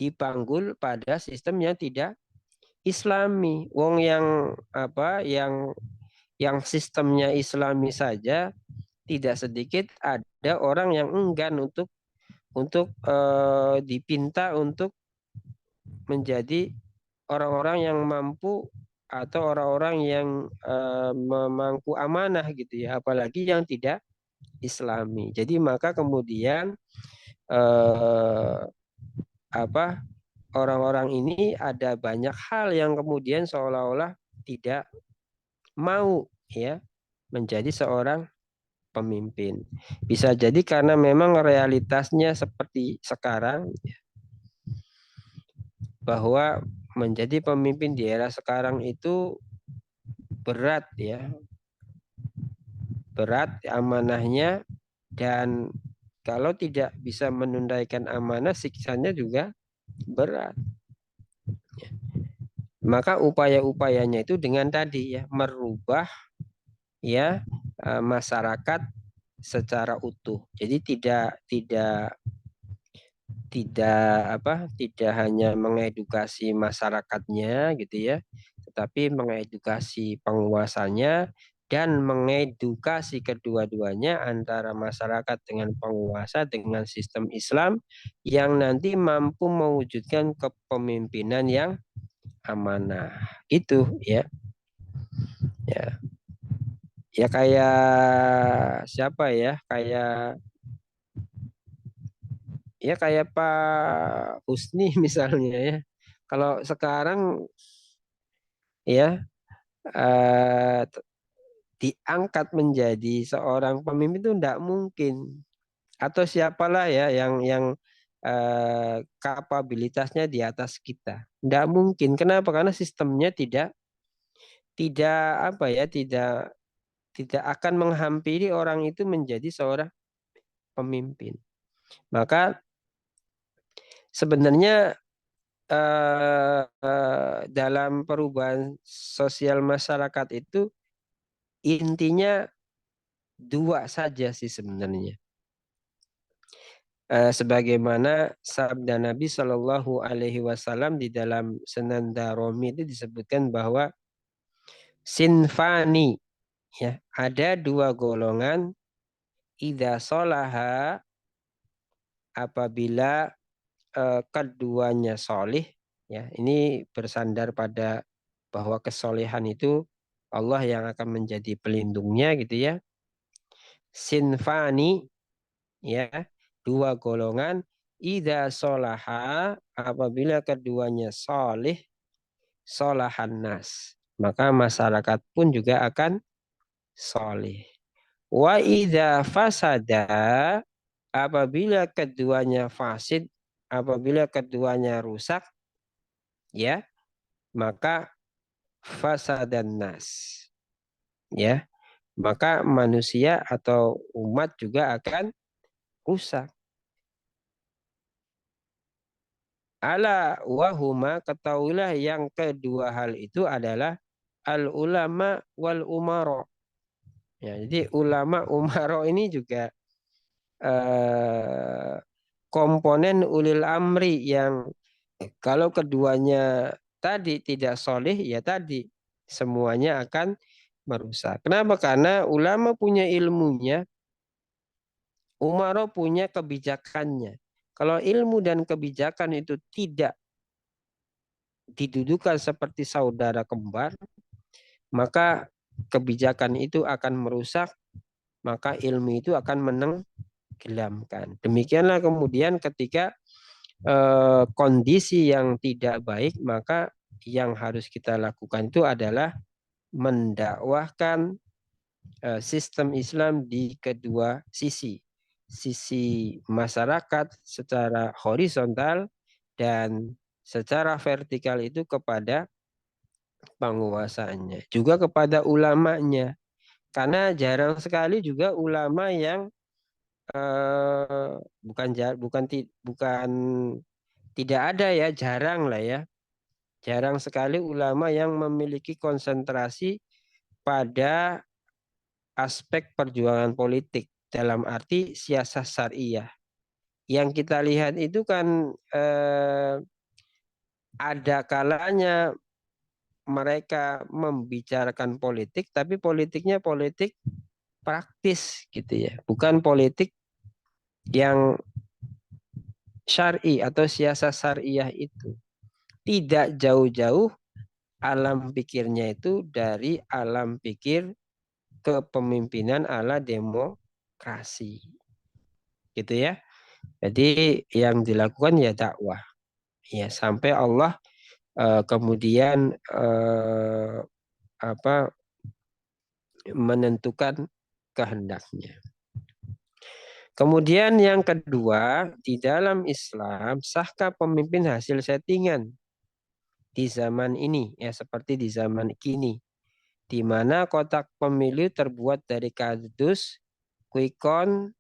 dipanggul pada sistem yang tidak Islami. Wong yang yang sistemnya Islami saja tidak sedikit ada orang yang enggan untuk dipinta untuk menjadi orang-orang yang mampu atau orang-orang yang memangku amanah gitu ya, apalagi yang tidak Islami. Jadi maka kemudian orang-orang ini ada banyak hal yang kemudian seolah-olah tidak mau ya menjadi seorang pemimpin. Bisa jadi karena memang realitasnya seperti sekarang, bahwa menjadi pemimpin di era sekarang itu berat ya, berat amanahnya, dan kalau tidak bisa menunaikan amanah, siksanya juga berat. Maka upaya-upayanya itu dengan tadi ya, merubah ya masyarakat secara utuh. Jadi tidak hanya mengedukasi masyarakatnya gitu ya, tetapi mengedukasi penguasanya dan mengedukasi kedua-duanya antara masyarakat dengan penguasa dengan sistem Islam yang nanti mampu mewujudkan kepemimpinan yang amanah. Itu ya. Ya. Ya kayak siapa ya? Kayak Pak Husni misalnya ya. Kalau sekarang ya diangkat menjadi seorang pemimpin itu tidak mungkin. Atau siapalah ya yang kapabilitasnya di atas kita. Tidak mungkin. Kenapa? Karena sistemnya tidak apa ya, tidak akan menghampiri orang itu menjadi seorang pemimpin. Maka sebenarnya dalam perubahan sosial masyarakat itu intinya dua saja sih sebenarnya. Sebagaimana sabda Nabi Shallallahu Alaihi Wasallam di dalam Sunan Daromi itu disebutkan bahwa sinfani ya, ada dua golongan, idza sholaha, apabila keduanya solih ya, ini bersandar pada bahwa kesolehan itu Allah yang akan menjadi pelindungnya gitu ya. Sinfani ya, dua golongan, idza sholaha, apabila keduanya solih, sholahan nas, maka masyarakat pun juga akan solih. Wa idza fasada, apabila keduanya fasid, apabila keduanya rusak ya, maka fasadan nas ya, maka manusia atau umat juga akan rusak. Ala wahuma, ketahuilah yang kedua hal itu adalah al ulama wal umaro. Ya, jadi ulama umaro ini juga komponen ulil amri yang kalau keduanya tadi tidak soleh ya tadi semuanya akan merusak. Kenapa? Karena ulama punya ilmunya, umaro punya kebijakannya. Kalau ilmu dan kebijakan itu tidak didudukan seperti saudara kembar, maka kebijakan itu akan merusak, maka ilmu itu akan menenggelamkan. Demikianlah kemudian ketika kondisi yang tidak baik, maka yang harus kita lakukan itu adalah mendakwahkan sistem Islam di kedua sisi. Sisi masyarakat secara horizontal dan secara vertikal itu kepada penguasaannya, juga kepada ulamanya. Karena jarang sekali juga ulama yang bukan tidak ada ya, jarang lah ya. Jarang sekali ulama yang memiliki konsentrasi pada aspek perjuangan politik dalam arti siasat syariah. Yang kita lihat itu kan ada kalanya mereka membicarakan politik, tapi politiknya politik praktis gitu ya, bukan politik yang syar'i atau siasat syariah itu. Tidak jauh-jauh alam pikirnya itu dari alam pikir kepemimpinan ala demokrasi. Gitu ya. Jadi yang dilakukan ya dakwah. Ya, sampai Allah kemudian menentukan kehendaknya. Kemudian yang kedua, di dalam Islam, sahkah pemimpin hasil settingan di zaman ini, ya seperti di zaman kini, di mana kotak pemilu terbuat dari kardus, quick count,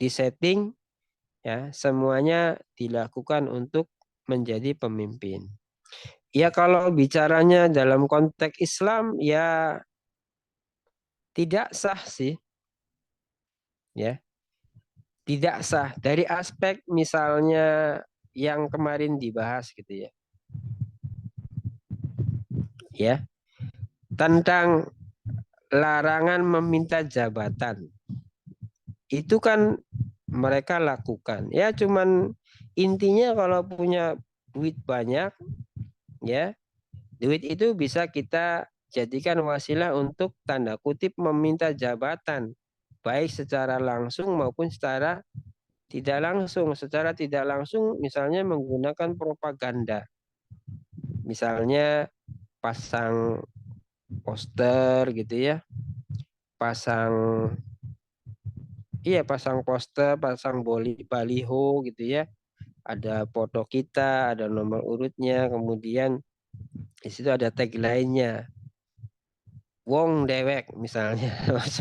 disetting, ya semuanya dilakukan untuk menjadi pemimpin. Ya kalau bicaranya dalam konteks Islam, ya tidak sah sih, ya tidak sah dari aspek misalnya yang kemarin dibahas gitu ya tentang larangan meminta jabatan itu kan mereka lakukan ya, cuman intinya kalau punya duit banyak ya, duit itu bisa kita jadikan wasilah untuk tanda kutip meminta jabatan, baik secara langsung maupun secara tidak langsung. Secara tidak langsung misalnya menggunakan propaganda. Misalnya pasang poster gitu ya. Pasang poster, pasang baliho gitu ya. Ada foto kita, ada nomor urutnya, kemudian di situ ada tagline-nya. Wong dewek misalnya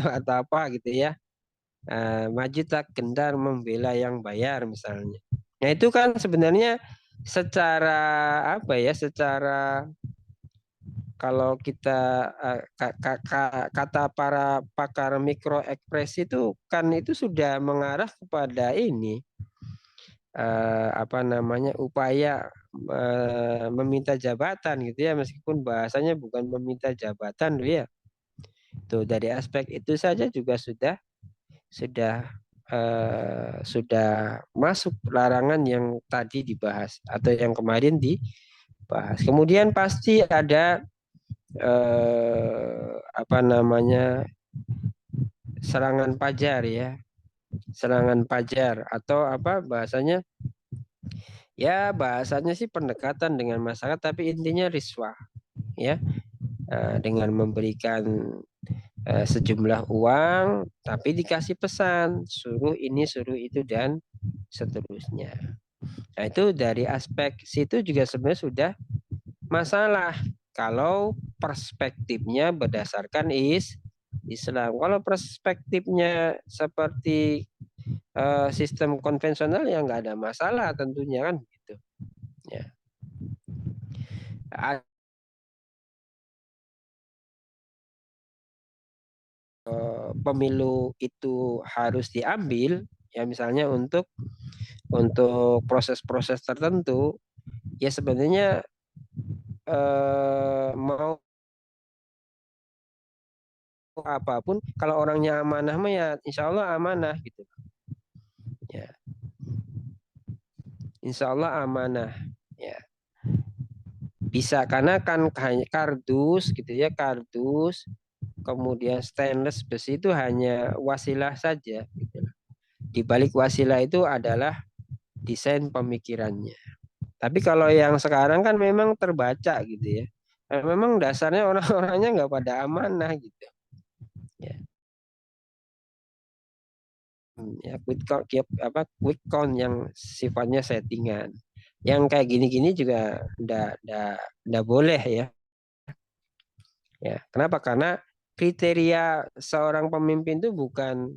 atau apa gitu ya. Maju tak gendar membela yang bayar misalnya. Nah itu kan sebenarnya secara apa ya, secara kalau kita kata para pakar mikro ekspresi itu kan itu sudah mengarah kepada ini upaya meminta jabatan gitu ya, meskipun bahasanya bukan meminta jabatan ya. Tuh dari aspek itu saja juga sudah masuk larangan yang tadi dibahas atau yang kemarin dibahas. Kemudian pasti ada serangan pajar ya, serangan pajar atau apa bahasanya? Ya bahasanya sih pendekatan dengan masyarakat, tapi intinya riswah ya, dengan memberikan sejumlah uang, tapi dikasih pesan, suruh ini, suruh itu, dan seterusnya. Nah itu dari aspek situ juga sebenarnya sudah masalah. Kalau perspektifnya berdasarkan Islam. Kalau perspektifnya seperti sistem konvensional ya nggak ada masalah tentunya kan gitu. Ya. Pemilu itu harus diambil ya misalnya untuk proses-proses tertentu ya sebenarnya mau apapun kalau orangnya amanah mah ya insya Allah amanah gitu ya, insya Allah amanah ya, bisa karena kan kardus gitu ya, kardus kemudian stainless besi itu hanya wasilah saja gitu. Di balik wasilah itu adalah desain pemikirannya. Tapi kalau yang sekarang kan memang terbaca gitu ya. Memang dasarnya orang-orangnya nggak pada amanah gitu. Ya. Ya quick count yang sifatnya settingan. Yang kayak gini-gini juga ndak boleh ya. Ya, kenapa? Karena kriteria seorang pemimpin itu bukan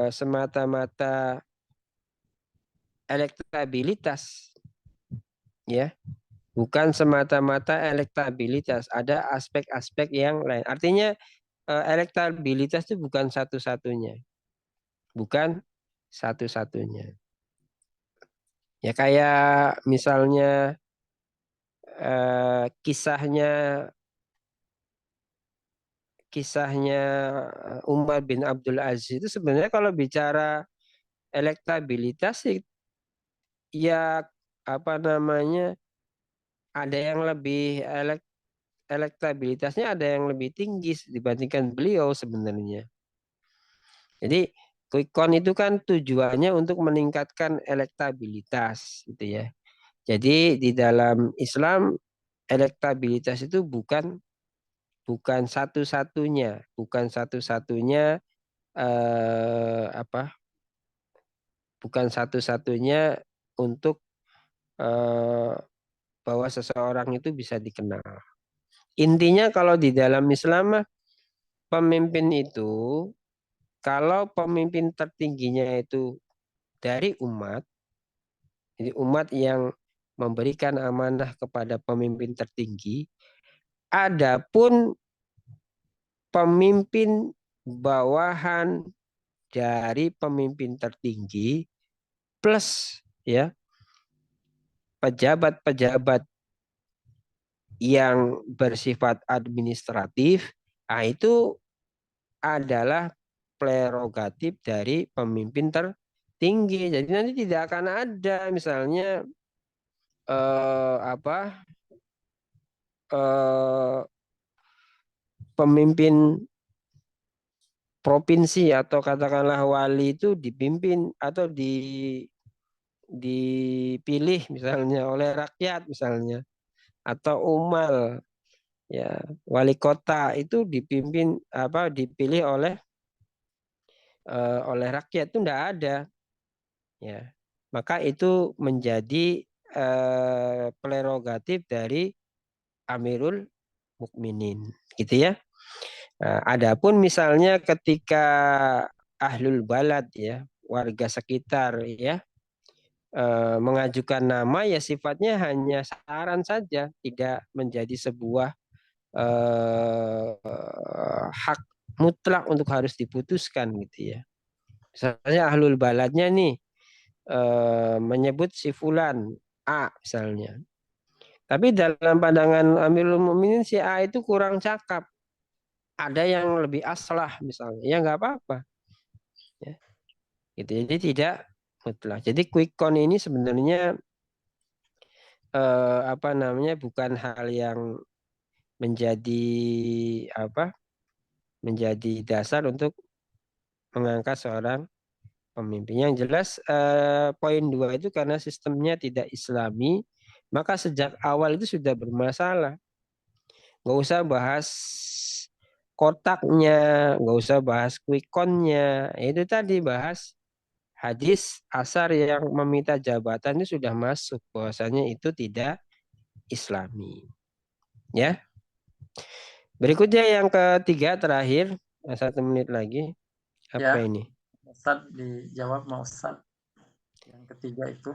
semata-mata elektabilitas ya, bukan semata-mata elektabilitas, ada aspek-aspek yang lain. Artinya elektabilitas itu bukan satu-satunya, bukan satu-satunya. Ya kayak misalnya kisahnya Umar bin Abdul Aziz itu sebenarnya kalau bicara elektabilitas sih ya ada yang lebih elektabilitasnya ada yang lebih tinggi dibandingkan beliau sebenarnya. Jadi quick count itu kan tujuannya untuk meningkatkan elektabilitas gitu ya. Jadi di dalam Islam elektabilitas itu bukan satu-satunya, apa? Bukan satu-satunya untuk eh, bahwa seseorang itu bisa dikenal. Intinya kalau di dalam Islam pemimpin itu, kalau pemimpin tertingginya itu dari umat, jadi umat yang memberikan amanah kepada pemimpin tertinggi, adapun pemimpin bawahan dari pemimpin tertinggi plus ya pejabat-pejabat yang bersifat administratif, nah itu adalah prerogatif dari pemimpin tertinggi. Jadi nanti tidak akan ada misalnya apa pemimpin provinsi atau katakanlah wali itu dipimpin atau dipilih misalnya oleh rakyat misalnya atau umal ya wali kota itu dipilih oleh rakyat itu enggak ada ya maka itu menjadi prerogatif dari Amirul Mukminin gitu ya. Nah, adapun misalnya ketika ahlul balad ya warga sekitar ya mengajukan nama ya sifatnya hanya saran saja tidak menjadi sebuah hak mutlak untuk harus diputuskan gitu ya. Misalnya ahlul baladnya nih menyebut si fulan A misalnya. Tapi dalam pandangan Amirul Mukminin si A itu kurang cakap. Ada yang lebih aslah misalnya. Ya nggak apa-apa. Ya. Gitu. Jadi tidak mutlak. Jadi quick count ini sebenarnya bukan hal yang menjadi menjadi dasar untuk mengangkat seorang pemimpin. Yang jelas poin 2 itu karena sistemnya tidak Islami, maka sejak awal itu sudah bermasalah. Nggak usah bahas kotaknya, nggak usah bahas quick count-nya. Itu tadi bahas hadis asar yang meminta jabatan itu sudah masuk bahwasanya itu tidak Islami. Ya. Berikutnya yang ketiga terakhir 1 menit lagi. Apa Ya, ini? Ustaz dijawab mau Ustaz. Yang ketiga itu.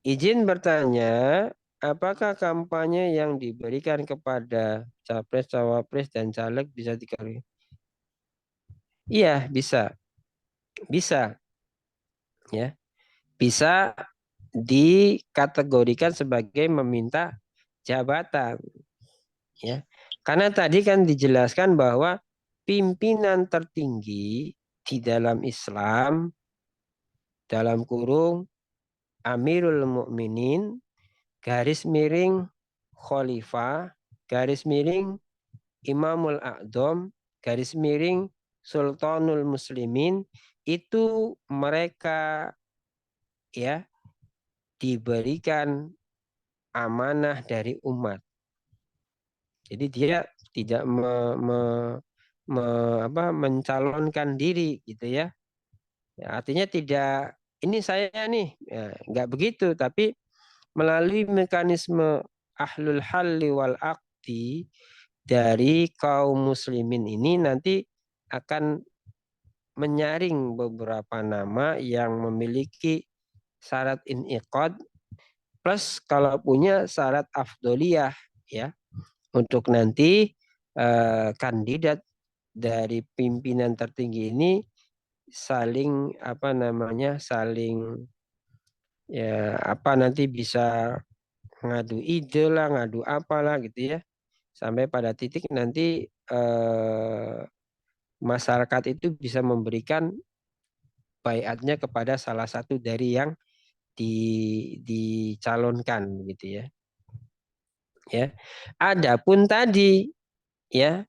Izin bertanya, apakah kampanye yang diberikan kepada capres, cawapres, dan caleg bisa dikali? Iya, bisa. Bisa. Ya. Bisa dikategorikan sebagai meminta jabatan. Ya. Karena tadi kan dijelaskan bahwa pimpinan tertinggi di dalam Islam dalam kurung Amirul Mukminin garis miring Khalifah garis miring Imamul A'dham garis miring Sultanul Muslimin itu mereka ya diberikan amanah dari umat. Jadi dia tidak mencalonkan diri gitu ya. Ya, artinya tidak ini saya nih ya, nggak begitu tapi melalui mekanisme ahlul halli wal aqdi dari kaum muslimin ini nanti akan menyaring beberapa nama yang memiliki syarat iniqad plus kalau punya syarat afdoliyah ya untuk nanti kandidat dari pimpinan tertinggi ini saling saling ya nanti bisa ngadu ide lah ngadu apalah gitu ya sampai pada titik nanti masyarakat itu bisa memberikan baiatnya kepada salah satu dari yang dicalonkan gitu ya. Ya. Adapun tadi ya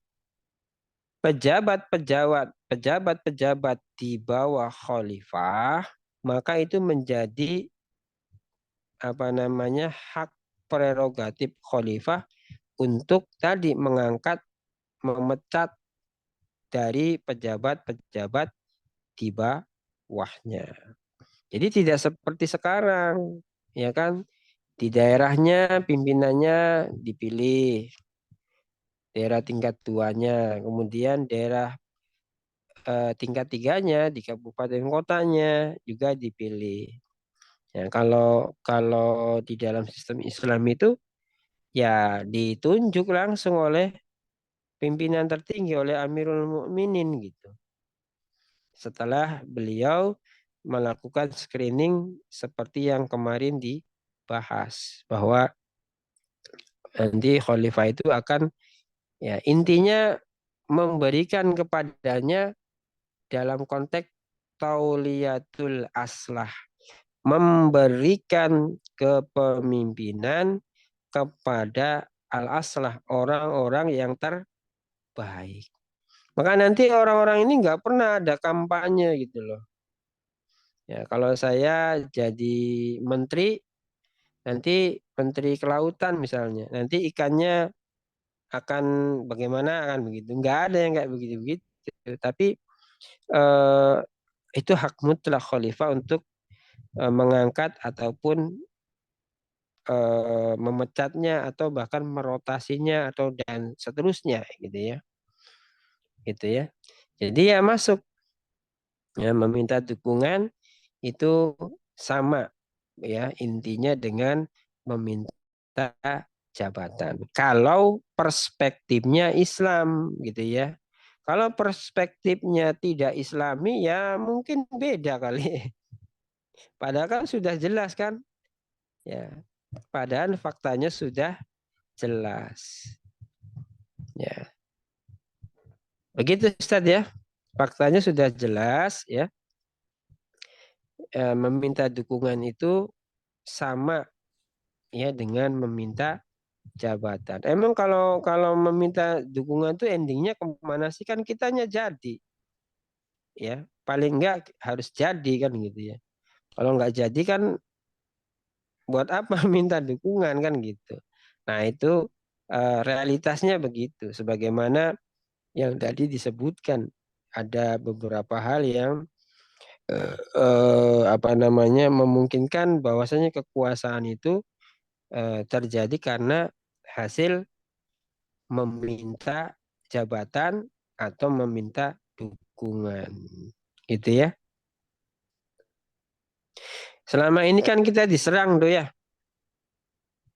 pejabat-pejabat di bawah khalifah, maka itu menjadi hak prerogatif khalifah untuk tadi mengangkat, memecat dari pejabat-pejabat di bawahnya. Jadi tidak seperti sekarang, ya kan? Di daerahnya pimpinannya dipilih, daerah tingkat 2-nya, kemudian daerah tingkat 3-nya di kabupaten kotanya juga dipilih. Ya, kalau di dalam sistem Islam itu ya ditunjuk langsung oleh pimpinan tertinggi, oleh Amirul Mukminin gitu. Setelah beliau melakukan screening seperti yang kemarin dibahas, bahwa nanti khalifah itu akan, ya intinya memberikan kepadanya dalam konteks tauliyatul aslah, memberikan kepemimpinan kepada al-aslah, orang-orang yang terbaik. Maka nanti orang-orang ini nggak pernah ada kampanye gitu loh. Ya, kalau saya jadi menteri, nanti menteri kelautan misalnya, nanti ikannya akan bagaimana, akan begitu. Nggak ada yang kayak begitu-begitu. Tapi eh, itu hak mutlak khalifah untuk mengangkat ataupun memecatnya atau bahkan merotasinya atau dan seterusnya gitu ya. Gitu ya. Jadi ya masuk, ya meminta dukungan itu sama ya intinya dengan meminta jabatan. Kalau perspektifnya Islam gitu ya. Kalau perspektifnya tidak Islami ya mungkin beda kali. Padahal kan sudah jelas kan? Ya. Padahal faktanya sudah jelas. Ya. Begitu Ustaz ya. Faktanya sudah jelas ya. Meminta dukungan itu sama ya dengan meminta jabatan. Emang kalau meminta dukungan itu endingnya kemana sih, kan kitanya jadi, ya paling enggak harus jadi kan gitu ya. Kalau nggak jadi kan buat apa minta dukungan kan gitu. Nah itu realitasnya begitu. Sebagaimana yang tadi disebutkan, ada beberapa hal yang memungkinkan bahwasanya kekuasaan itu terjadi karena hasil meminta jabatan atau meminta dukungan. Gitu ya. Selama ini kan kita diserang tuh ya,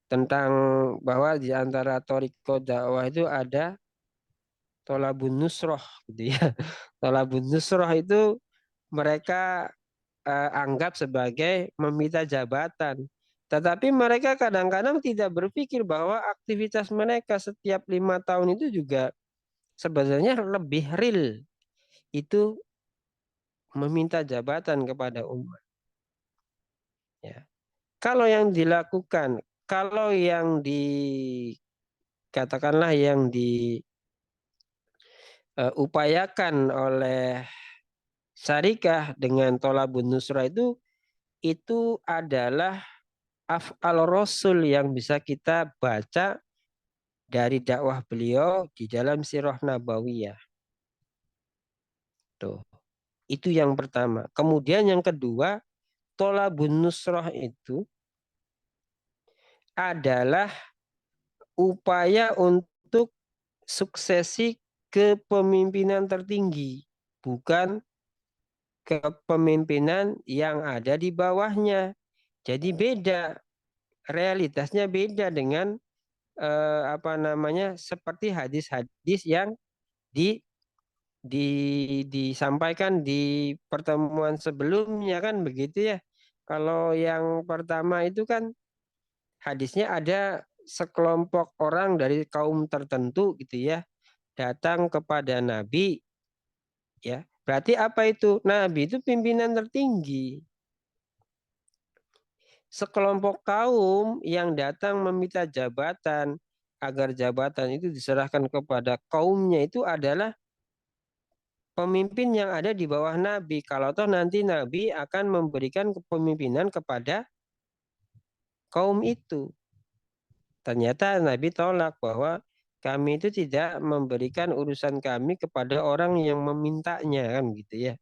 tentang bahwa di antara thariqah dakwah itu ada tolabun nusroh gitu ya. Tolabun nusroh itu mereka anggap sebagai meminta jabatan. Tetapi mereka kadang-kadang tidak berpikir bahwa aktivitas mereka setiap 5 tahun itu juga sebenarnya lebih real. Itu meminta jabatan kepada umat. Ya. Kalau yang dilakukan, kalau yang katakanlah yang diupayakan oleh syarikah dengan tolabun nusra itu adalah af'al Rasul yang bisa kita baca dari dakwah beliau di dalam sirah nabawiyah. Tuh. Itu yang pertama. Kemudian yang kedua, tolabun nusrah itu adalah upaya untuk suksesi kepemimpinan tertinggi, bukan kepemimpinan yang ada di bawahnya. Jadi beda, realitasnya beda dengan seperti hadis-hadis yang di, disampaikan di pertemuan sebelumnya kan begitu ya. Kalau yang pertama itu kan hadisnya ada sekelompok orang dari kaum tertentu gitu ya datang kepada Nabi, ya. Berarti apa itu? Nabi itu pimpinan tertinggi. Sekelompok kaum yang datang meminta jabatan agar jabatan itu diserahkan kepada kaumnya itu adalah pemimpin yang ada di bawah Nabi. Kalau toh nanti Nabi akan memberikan kepemimpinan kepada kaum itu. Ternyata Nabi tolak bahwa kami itu tidak memberikan urusan kami kepada orang yang memintanya, kan gitu ya.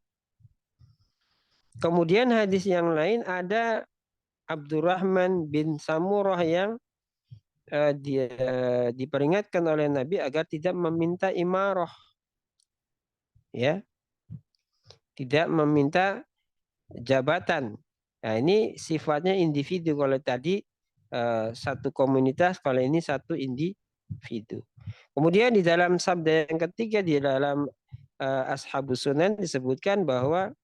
Kemudian hadis yang lain ada Abdurrahman bin Samurah yang dia diperingatkan oleh Nabi agar tidak meminta imarah, ya, tidak meminta jabatan. Nah, ini sifatnya individu. Kalau tadi satu komunitas, kalau ini satu individu. Kemudian di dalam sabda yang ketiga di dalam Ashabus Sunan disebutkan bahwa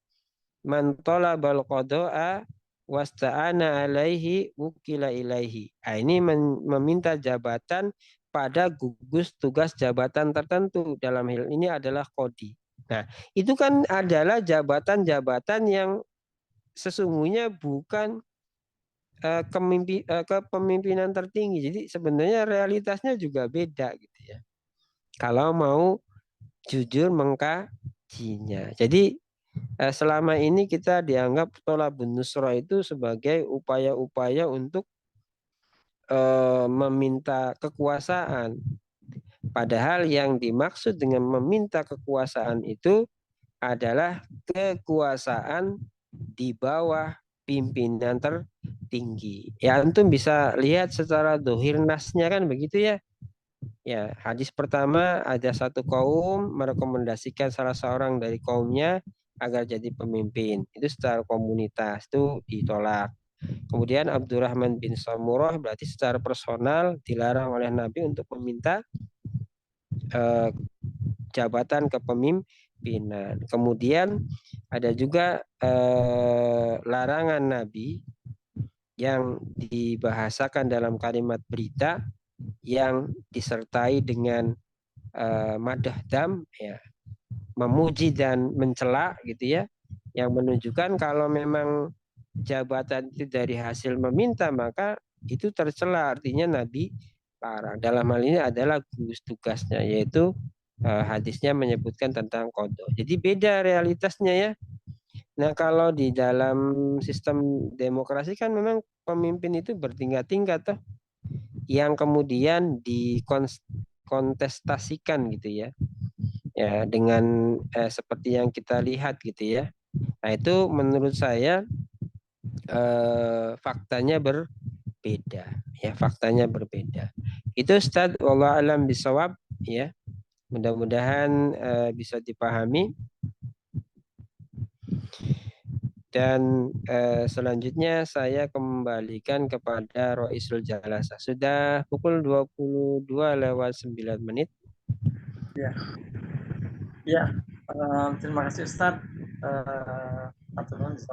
man talabal qada'a wasta'ana alaihi wukila ilaihi. Nah, ini meminta jabatan pada gugus tugas jabatan tertentu. Dalam hal ini adalah qadi. Nah, itu kan adalah jabatan-jabatan yang sesungguhnya bukan kepemimpinan tertinggi. Jadi sebenarnya realitasnya juga beda gitu ya. Kalau mau jujur mengkajinya. Jadi selama ini kita dianggap tolabun nusra itu sebagai upaya-upaya untuk meminta kekuasaan. Padahal yang dimaksud dengan meminta kekuasaan itu adalah kekuasaan di bawah pimpinan tertinggi. Ya, antum bisa lihat secara dohir nasnya kan begitu ya. Ya, hadis pertama ada satu kaum merekomendasikan salah seorang dari kaumnya agar jadi pemimpin. Itu secara komunitas itu ditolak. Kemudian Abdurrahman bin Samurah berarti secara personal dilarang oleh Nabi untuk meminta jabatan kepemimpinan. Kemudian ada juga larangan Nabi yang dibahasakan dalam kalimat berita yang disertai dengan madah dam, ya, memuji dan mencela gitu ya, yang menunjukkan kalau memang jabatan itu dari hasil meminta maka itu tercela, artinya Nabi larang. Dalam hal ini adalah gugus tugasnya, yaitu hadisnya menyebutkan tentang qada. Jadi beda realitasnya ya. Nah, kalau di dalam sistem demokrasi kan memang pemimpin itu bertingkat-tingkat toh, yang kemudian dikontestasikan gitu ya. Ya, dengan seperti yang kita lihat gitu ya. Nah, itu menurut saya faktanya berbeda. Ya, faktanya berbeda. Itu Ustaz, wallahu alam bisawab ya. Mudah-mudahan bisa dipahami. Dan selanjutnya saya kembalikan kepada Roisul Jalasa. Sudah pukul 22:09. Ya, ya. Terima kasih Ustaz. Aturun bisa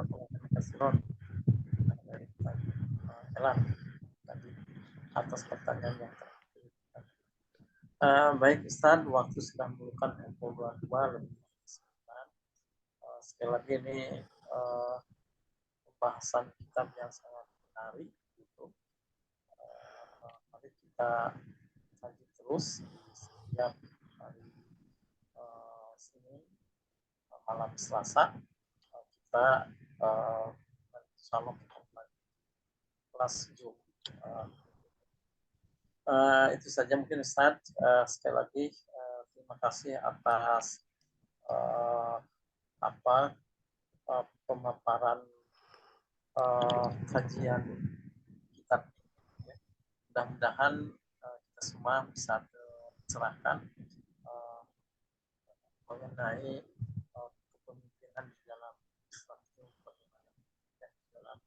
kasih dari Elan tadi atas pertanyaan yang terakhir. Baik Ustaz, waktu sudah menunjukkan pukul 22 lebih 9. Sekali lagi ini pembahasan kitab yang sangat menarik gitu. Mari kita lanjut terus di setiap hari Senin malam Selasa kita insyaallah kelas Zoom. Itu saja mungkin Ustaz. Sekali lagi terima kasih atas pemaparan kajian kitab ini. Mudah-mudahan kita semua bisa tercerahkan mengenai kepemimpinan di dalam Islam itu bagaimana dan di dalam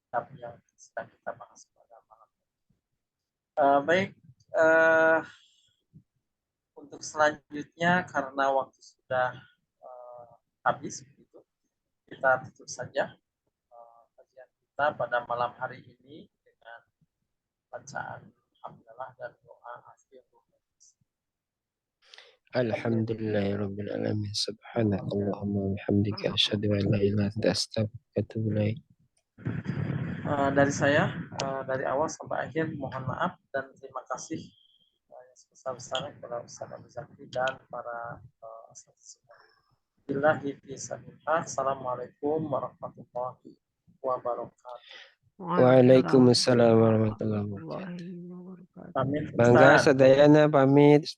kitab yang sedang kita bahas pada malam ini. Baik, untuk selanjutnya karena waktu sudah habis begitu, kita tutup saja kajian kita pada malam hari ini dengan bacaan hamdalah dan doa akhir. Alhamdulillahirabbil alamin. Subhanakallahumma wa bihamdika asyhadu an la ilaha illa anta astaghfiruka wa atubu ilaik. Dari saya dari awal sampai akhir mohon maaf dan terima kasih yang sebesar-besarnya kepada Ustaz Abu Zakri dan para asatidz semua. Billahi fisabilillah. Assalamualaikum warahmatullahi wabarakatuh. Waalaikumsalam warahmatullahi wabarakatuh. warahmatullahi wabarakatuh. Pamit Mangga Ustaz. sadayana pamit.